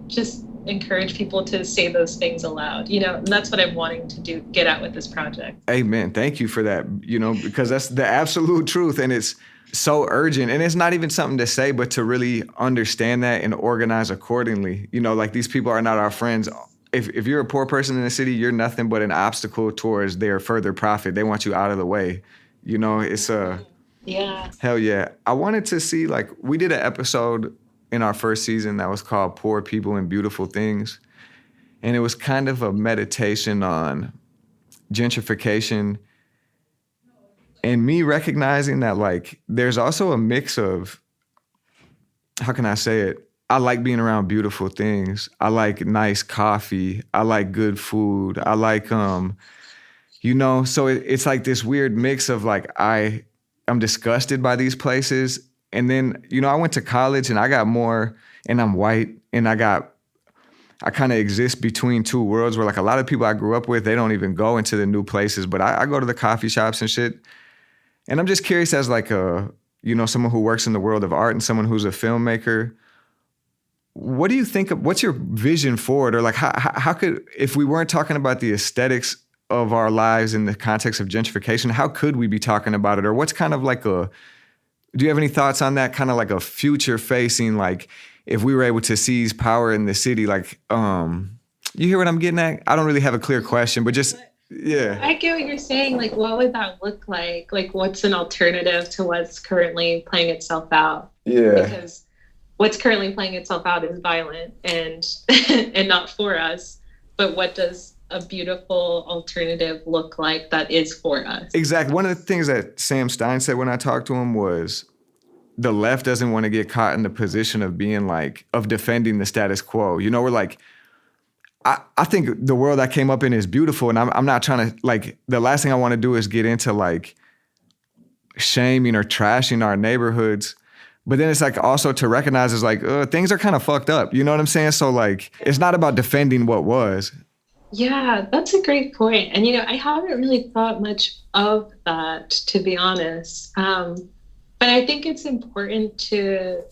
S4: just encourage people to say those things aloud, and that's what I'm wanting to get at with this project.
S2: Amen. Thank you for that, because that's the absolute truth. And it's so urgent. And it's not even something to say, but to really understand that and organize accordingly. Like these people are not our friends. If you're a poor person in the city, you're nothing but an obstacle towards their further profit. They want you out of the way. It's
S4: yeah.
S2: Hell yeah. I wanted to see, like, we did an episode in our first season that was called Poor People and Beautiful Things. And it was kind of a meditation on gentrification and me recognizing that, like, there's also a mix of, how can I say it? I like being around beautiful things. I like nice coffee. I like good food. I like, so it's like this weird mix of like, I'm disgusted by these places. And then, I went to college and I got more, and I'm white, and I kind of exist between two worlds where like a lot of people I grew up with, they don't even go into the new places, but I go to the coffee shops and shit. And I'm just curious as like someone who works in the world of art and someone who's a filmmaker, what do you think what's your vision for it? Or like how could, if we weren't talking about the aesthetics of our lives in the context of gentrification, how could we be talking about it? Or what's kind of like do you have any thoughts on that, kind of like a future facing, like if we were able to seize power in the city, like, you hear what I'm getting at? I don't really have a clear question, but just, yeah.
S4: I get what you're saying. Like, what would that look like? Like, what's an alternative to what's currently playing itself out?
S2: Yeah.
S4: Because what's currently playing itself out is violent and not for us. But what does a beautiful alternative look like that is for us?
S2: Exactly. One of the things that Sam Stein said when I talked to him was the left doesn't want to get caught in the position of being like, of defending the status quo. We're like, I think the world I came up in is beautiful, and I'm not trying to, like, the last thing I want to do is get into like shaming or trashing our neighborhoods. But then it's like also to recognize is like, things are kind of fucked up. You know what I'm saying? So like, it's not about defending what was.
S4: Yeah, that's a great point. And, I haven't really thought much of that, to be honest. But I think it's important to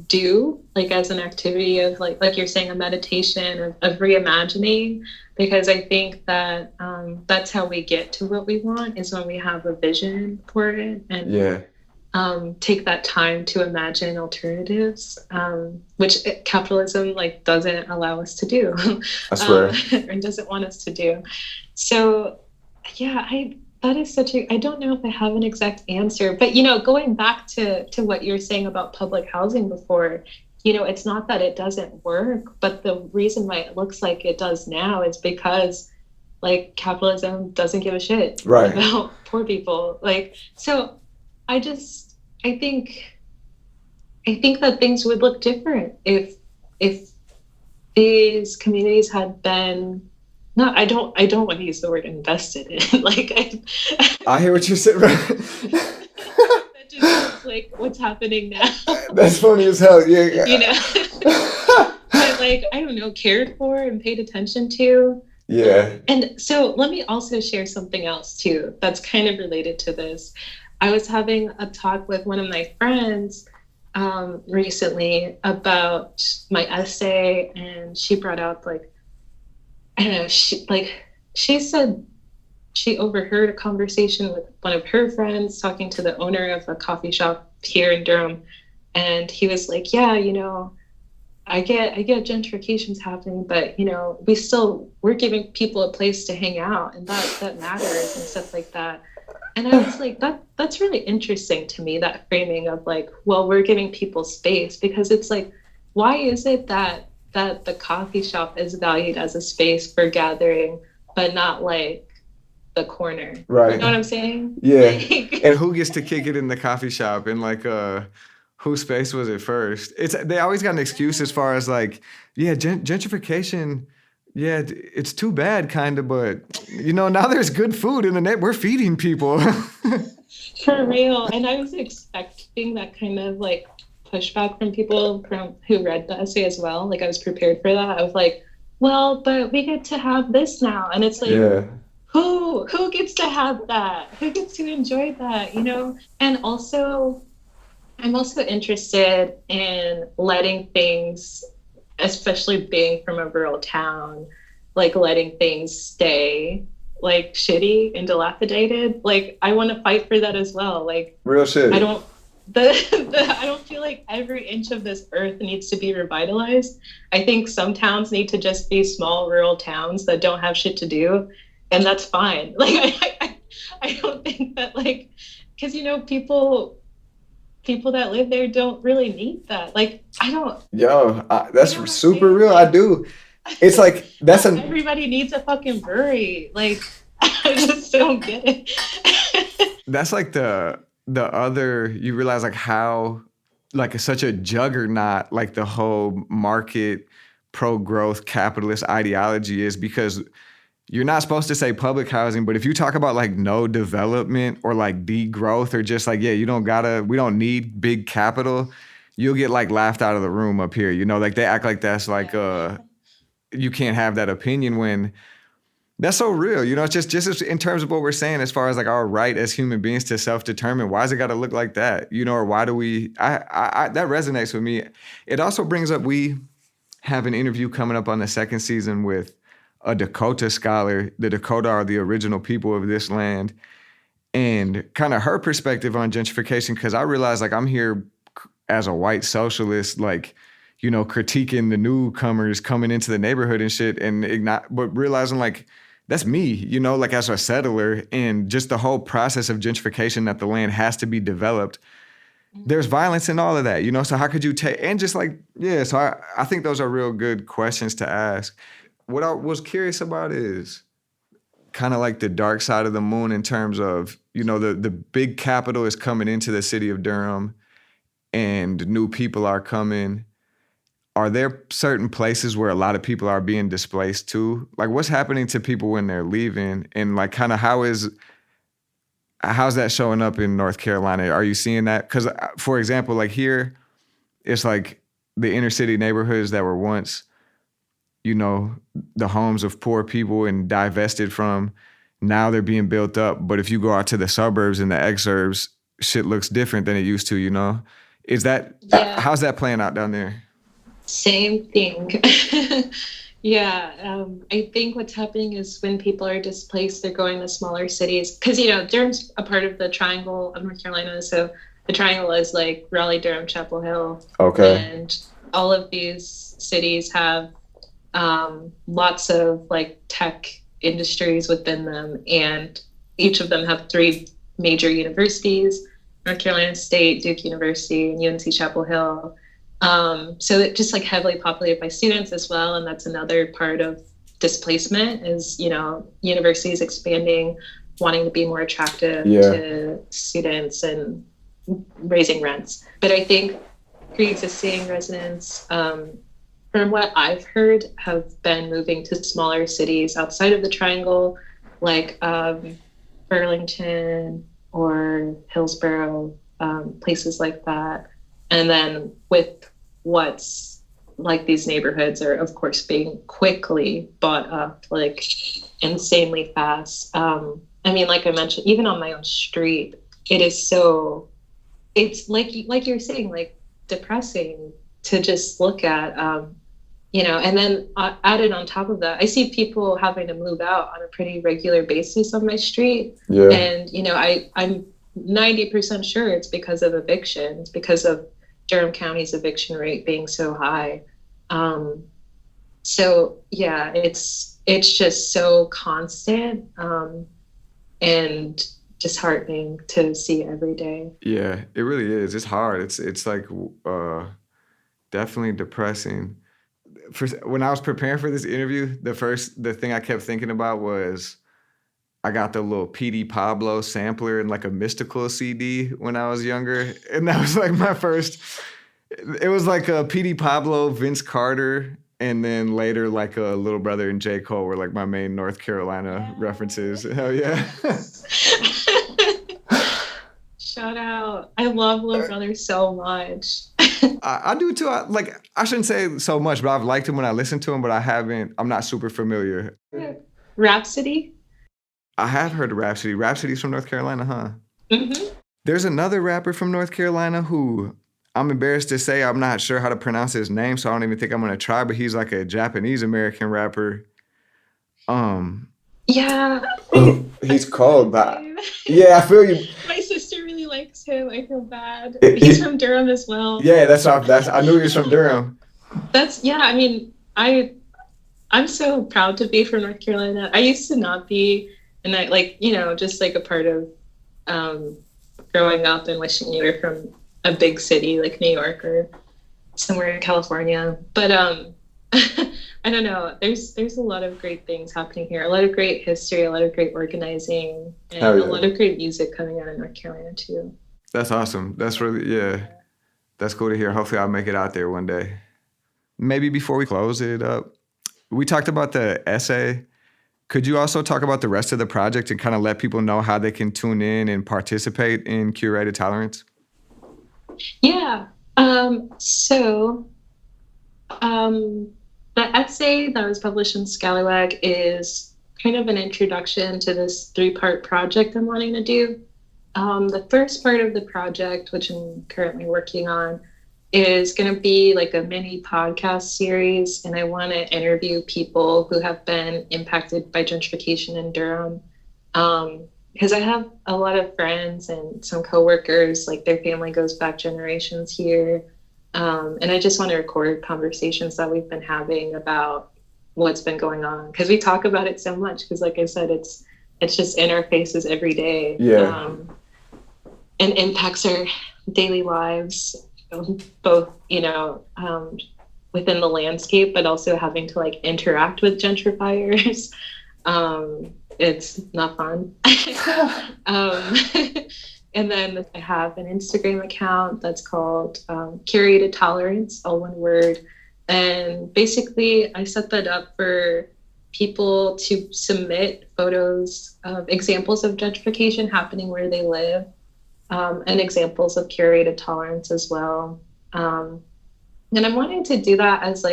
S4: do, like, as an activity of like you're saying, a meditation of reimagining, because I think that that's how we get to what we want, is when we have a vision for it and take that time to imagine alternatives, which capitalism like doesn't allow us to do.
S2: I swear.
S4: And doesn't want us to do. So yeah, that is I don't know if I have an exact answer, but going back to what you were saying about public housing before, it's not that it doesn't work, but the reason why it looks like it does now is because like capitalism doesn't give a shit about poor people. Like, so I think that things would look different if these communities had been, no, I don't want to use the word invested in. Like
S2: I hear what you're saying.
S4: that just is like what's happening now.
S2: That's funny as hell. Yeah.
S4: But like, I don't know, cared for and paid attention to.
S2: Yeah.
S4: And so let me also share something else too that's kind of related to this. I was having a talk with one of my friends recently about my essay, and she brought up like, I don't know, she said she overheard a conversation with one of her friends talking to the owner of a coffee shop here in Durham, and he was like, yeah, I get gentrification's happening, but we're giving people a place to hang out, and that matters and stuff like that. And I was like, that's really interesting to me, that framing of like, well, we're giving people space, because it's like, why is it that the coffee shop is valued as a space for gathering, but not like the corner?
S2: Right.
S4: You know what I'm saying?
S2: Yeah. And who gets to kick it in the coffee shop, and like whose space was it first? They always got an excuse as far as like, yeah, gentrification. Yeah, it's too bad, kind of, but now there's good food in the net. We're feeding people.
S4: For real. And I was expecting that kind of like pushback from people who read the essay as well. Like I was prepared for that. I was like, well, but we get to have this now. And it's like, yeah. Who gets to have that? Who gets to enjoy that, And also, I'm also interested in letting things, especially being from a rural town, like letting things stay like shitty and dilapidated. Like I want to fight for that as well. Like
S2: real shit.
S4: I don't feel like every inch of this earth needs to be revitalized. I think some towns need to just be small rural towns that don't have shit to do, and that's fine. Like I don't think that, like, because people that live there don't really need that. Like, I don't.
S2: Yo, that's super real. I do. It's like,
S4: everybody needs a fucking brewery. Like, I just don't get it.
S2: That's like the other, you realize like how, like it's such a juggernaut, like the whole market pro-growth capitalist ideology is, because you're not supposed to say public housing, but if you talk about like no development or like degrowth or just like, yeah, we don't need big capital, you'll get like laughed out of the room up here. Like they act like that's like, you can't have that opinion, when that's so real. It's just in terms of what we're saying, as far as like our right as human beings to self-determine. Why does it got to look like that? Or why do we, that resonates with me. It also brings up, we have an interview coming up on the second season with a Dakota scholar. The Dakota are the original people of this land, and kind of her perspective on gentrification, because I realize like I'm here as a white socialist, like, critiquing the newcomers coming into the neighborhood and shit, but realizing like that's me, like as a settler, and just the whole process of gentrification, that the land has to be developed. There's violence in all of that, so how could you and just like, yeah, so I think those are real good questions to ask. What I was curious about is kind of like the dark side of the moon, in terms of, the big capital is coming into the city of Durham and new people are coming. Are there certain places where a lot of people are being displaced too? Like what's happening to people when they're leaving? And like kind of how's that showing up in North Carolina? Are you seeing that? Because for example, like here, it's like the inner city neighborhoods that were once, the homes of poor people and divested from, now they're being built up. But if you go out to the suburbs and the exurbs, shit looks different than it used to, Is that, how's that playing out down there?
S4: Same thing. Yeah. I think what's happening is when people are displaced, they're going to smaller cities. Because, Durham's a part of the Triangle of North Carolina. So the Triangle is like Raleigh, Durham, Chapel Hill.
S2: Okay.
S4: And all of these cities have lots of like tech industries within them, and each of them have 3 major universities: North Carolina State, Duke University, and UNC Chapel Hill. So it just like heavily populated by students as well. And that's another part of displacement is, universities expanding, wanting to be more attractive to students and raising rents. But I think pre-existing residents, from what I've heard, have been moving to smaller cities outside of the Triangle, like Burlington or Hillsborough, places like that. And then with what's like these neighborhoods are, of course, being quickly bought up, like insanely fast. I mean, like I mentioned, even on my own street, it's like you're saying, like depressing to just look at. And then added on top of that, I see people having to move out on a pretty regular basis on my street. Yeah. And, I'm 90% sure it's because of evictions, because of Durham County's eviction rate being so high. So yeah, it's just so constant and disheartening to see every day.
S2: Yeah, it really is. It's hard. It's like definitely depressing. When I was preparing for this interview, the thing I kept thinking about was I got the little PD Pablo sampler and like a Mystical CD when I was younger. And that was like my first, it was like a PD Pablo, Vince Carter, and then later like a Little Brother and J. Cole were like my main North Carolina references. Hell yeah.
S4: Shout out. I love Little Brother so much.
S2: I do too. I shouldn't say so much, but I've liked him when I listen to him, but I'm not super familiar.
S4: Rhapsody?
S2: I have heard of Rhapsody. Rhapsody's from North Carolina, huh?
S4: Mm-hmm.
S2: There's another rapper from North Carolina who I'm embarrassed to say I'm not sure how to pronounce his name, so I don't even think I'm going to try, but he's like a Japanese-American rapper.
S4: Yeah.
S2: He's called that. Yeah, I feel you.
S4: My sister really likes him. I feel bad. He's from Durham as well.
S2: Yeah, I knew he was from Durham.
S4: I mean, I'm so proud to be from North Carolina. I used to not be, and I just like a part of growing up and wishing you were from a big city like New York or somewhere in California. But I don't know. There's a lot of great things happening here. A lot of great history, a lot of great organizing, and a lot of great music coming out of North Carolina too.
S2: That's awesome. That's really, that's cool to hear. Hopefully I'll make it out there one day. Maybe before we close it up, we talked about the essay. Could you also talk about the rest of the project and kind of let people know how they can tune in and participate in Curated Tolerance?
S4: Yeah. The essay that was published in Scalawag is kind of an introduction to this 3-part project I'm wanting to do. The first part of the project, which I'm currently working on, is going to be like a mini podcast series, and I want to interview people who have been impacted by gentrification in Durham. Because I have a lot of friends and some coworkers, like their family goes back generations here. And I just want to record conversations that we've been having about what's been going on. Because we talk about it so much, because like I said, it's just in our faces every day. Yeah. And impacts our daily lives, both, within the landscape, but also having to like interact with gentrifiers. It's not fun. And then I have an Instagram account that's called Curated Tolerance, all one word. And basically I set that up for people to submit photos of examples of gentrification happening where they live, and examples of curated tolerance as well. And I'm wanting to do that as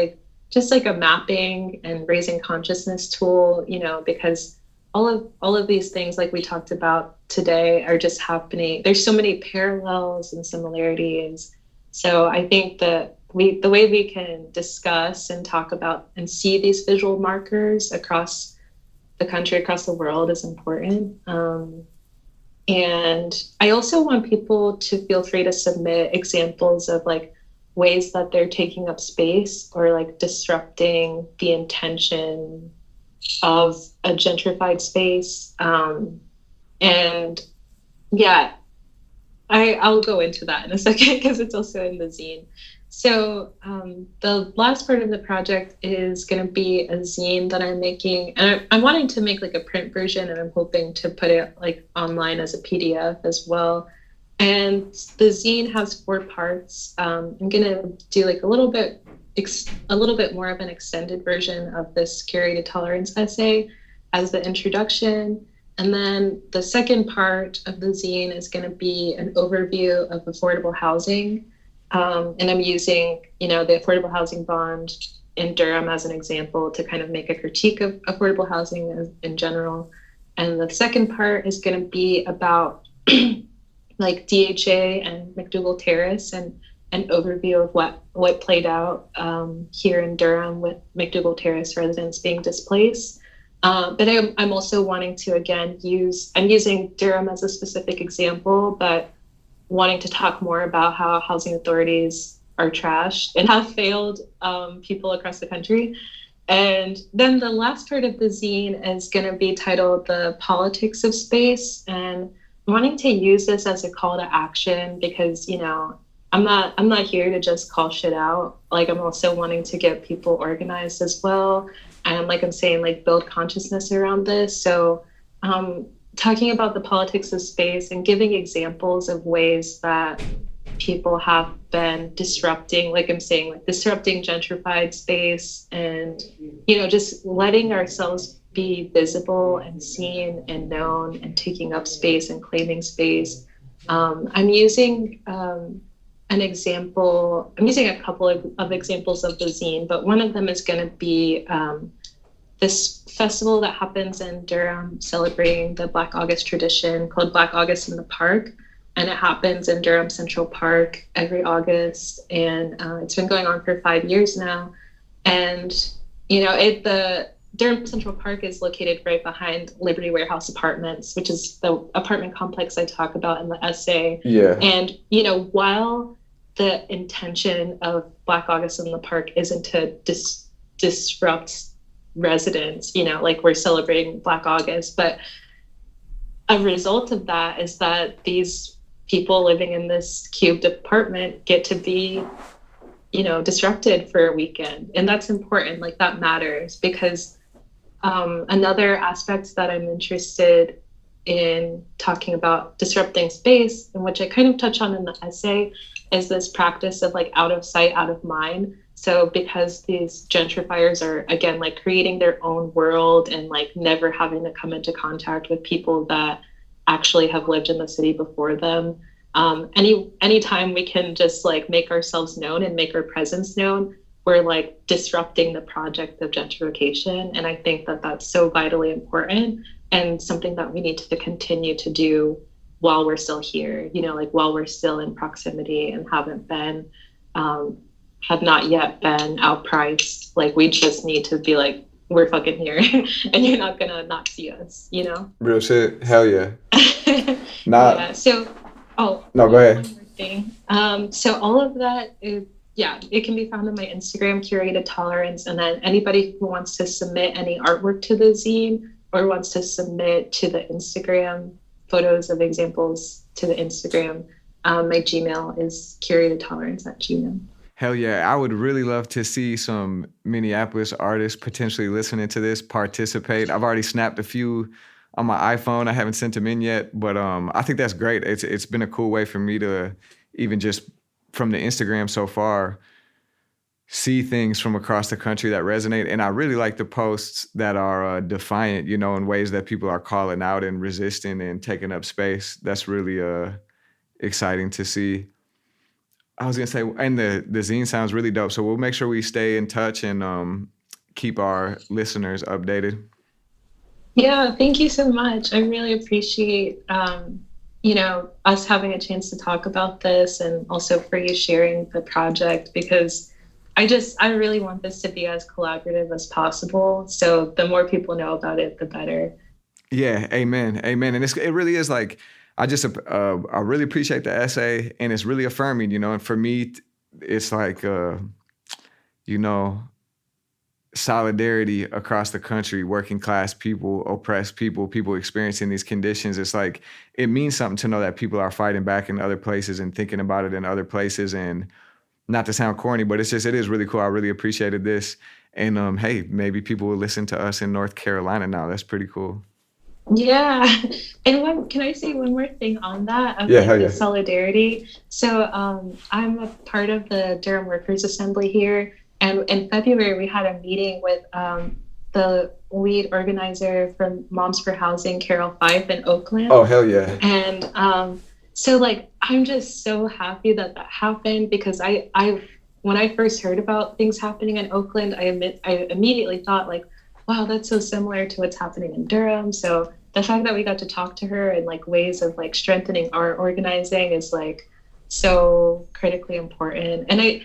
S4: just a mapping and raising consciousness tool, because all of these things, like we talked about today, are just happening. There's so many parallels and similarities. So I think that the way we can discuss and talk about and see these visual markers across the country, across the world, is important. And I also want people to feel free to submit examples of ways that they're taking up space or disrupting the intention of a gentrified space. And yeah, I'll go into that in a second because it's also in the zine. So the last part of the project is going to be a zine that I'm making, and I'm wanting to make like a print version, and I'm hoping to put it like online as a PDF as well. And the zine has 4 parts. I'm going to do like a little bit more of an extended version of this curated tolerance essay as the introduction. And then the second part of the zine is going to be an overview of affordable housing. And I'm using, the affordable housing bond in Durham as an example to kind of make a critique of affordable housing in general. And the second part is going to be about like DHA and McDougal Terrace and an overview of what played out here in Durham with McDougal Terrace residents being displaced. But I'm also wanting to, again, I'm using Durham as a specific example, but wanting to talk more about how housing authorities are trashed and have failed people across the country. And then the last part of the zine is going to be titled The Politics of Space, and wanting to use this as a call to action because, I'm not here to just call shit out. Like, I'm also wanting to get people organized as well. And like I'm saying, like, build consciousness around this. So talking about the politics of space and giving examples of ways that people have been disrupting, like I'm saying, like disrupting gentrified space and, just letting ourselves be visible and seen and known and taking up space and claiming space. I'm using an example. I'm using a couple of examples of the zine, but one of them is going to be this festival that happens in Durham celebrating the Black August tradition called Black August in the Park. And it happens in Durham Central Park every August. And it's been going on for 5 years now. And, the Durham Central Park is located right behind Liberty Warehouse Apartments, which is the apartment complex I talk about in the essay.
S2: Yeah.
S4: And, while the intention of Black August in the Park isn't to disrupt residents, like we're celebrating Black August, but a result of that is that these people living in this cubed apartment get to be, disrupted for a weekend. And that's important, like that matters, because another aspect that I'm interested in talking about disrupting space, and which I kind of touch on in the essay, is this practice of like out of sight, out of mind. So because these gentrifiers are, again, like creating their own world and like never having to come into contact with people that actually have lived in the city before them, anytime we can just like make ourselves known and make our presence known, we're like disrupting the project of gentrification. And I think that that's so vitally important and something that we need to continue to do while we're still here, like while we're still in proximity and have not yet been outpriced. Like, we just need to be like, we're fucking here and you're not gonna not see us,
S2: Real shit. Hell yeah.
S4: Yeah. So,
S2: no, go ahead.
S4: One more thing. So all of that is, it can be found on my Instagram, Curated Tolerance. And then anybody who wants to submit any artwork to the zine or wants to submit to the Instagram photos of examples to the Instagram, my Gmail is curatedtolerance@gmail.
S2: Hell yeah. I would really love to see some Minneapolis artists potentially listening to this participate. I've already snapped a few on my iPhone. I haven't sent them in yet, but I think that's great. It's been a cool way for me to, even just from the Instagram so far, see things from across the country that resonate. And I really like the posts that are defiant, in ways that people are calling out and resisting and taking up space. That's really exciting to see. I was going to say, and the zine sounds really dope. So we'll make sure we stay in touch and keep our listeners updated.
S4: Yeah, thank you so much. I really appreciate, us having a chance to talk about this, and also for you sharing the project, because I really want this to be as collaborative as possible. So the more people know about it, the better.
S2: Yeah, amen. Amen. And it really is like, I really appreciate the essay, and it's really affirming, and for me, it's like, solidarity across the country, working class people, oppressed people experiencing these conditions. It's like, it means something to know that people are fighting back in other places and thinking about it in other places. And not to sound corny, but it is really cool. I really appreciated this. And hey, maybe people will listen to us in North Carolina now. That's pretty cool.
S4: Yeah. And can I say one more thing on that of
S2: Yeah,
S4: like
S2: hell
S4: the
S2: yeah.
S4: solidarity? So I'm a part of the Durham Workers Assembly here. And in February, we had a meeting with the lead organizer from Moms for Housing, Carol Fife in Oakland.
S2: Oh, hell yeah.
S4: And so like I'm just so happy that happened, because when I first heard about things happening in Oakland, I immediately thought like, wow, that's so similar to what's happening in Durham. So the fact that we got to talk to her and like ways of like strengthening our organizing is like so critically important. And I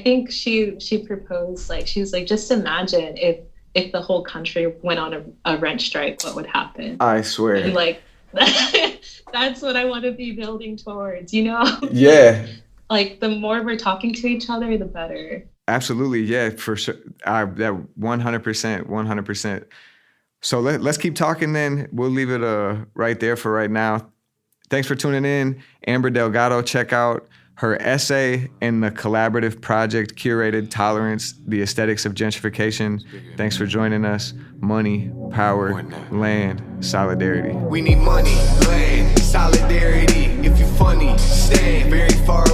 S4: think she proposed, like, she was like, just imagine if the whole country went on a rent strike, what would happen?
S2: I swear.
S4: And like that's what I want to be building towards, you know?
S2: Yeah.
S4: Like the more we're talking to each other, the better.
S2: Absolutely. Yeah, for sure. That 100%. So let's keep talking then. We'll leave it right there for right now. Thanks for tuning in. Amber Delgado, check out her essay in the collaborative project Curated Tolerance, The Aesthetics of Gentrification. Thanks for joining us. Money, power, land, solidarity.
S1: We need money, land, solidarity. If you funny, stand very far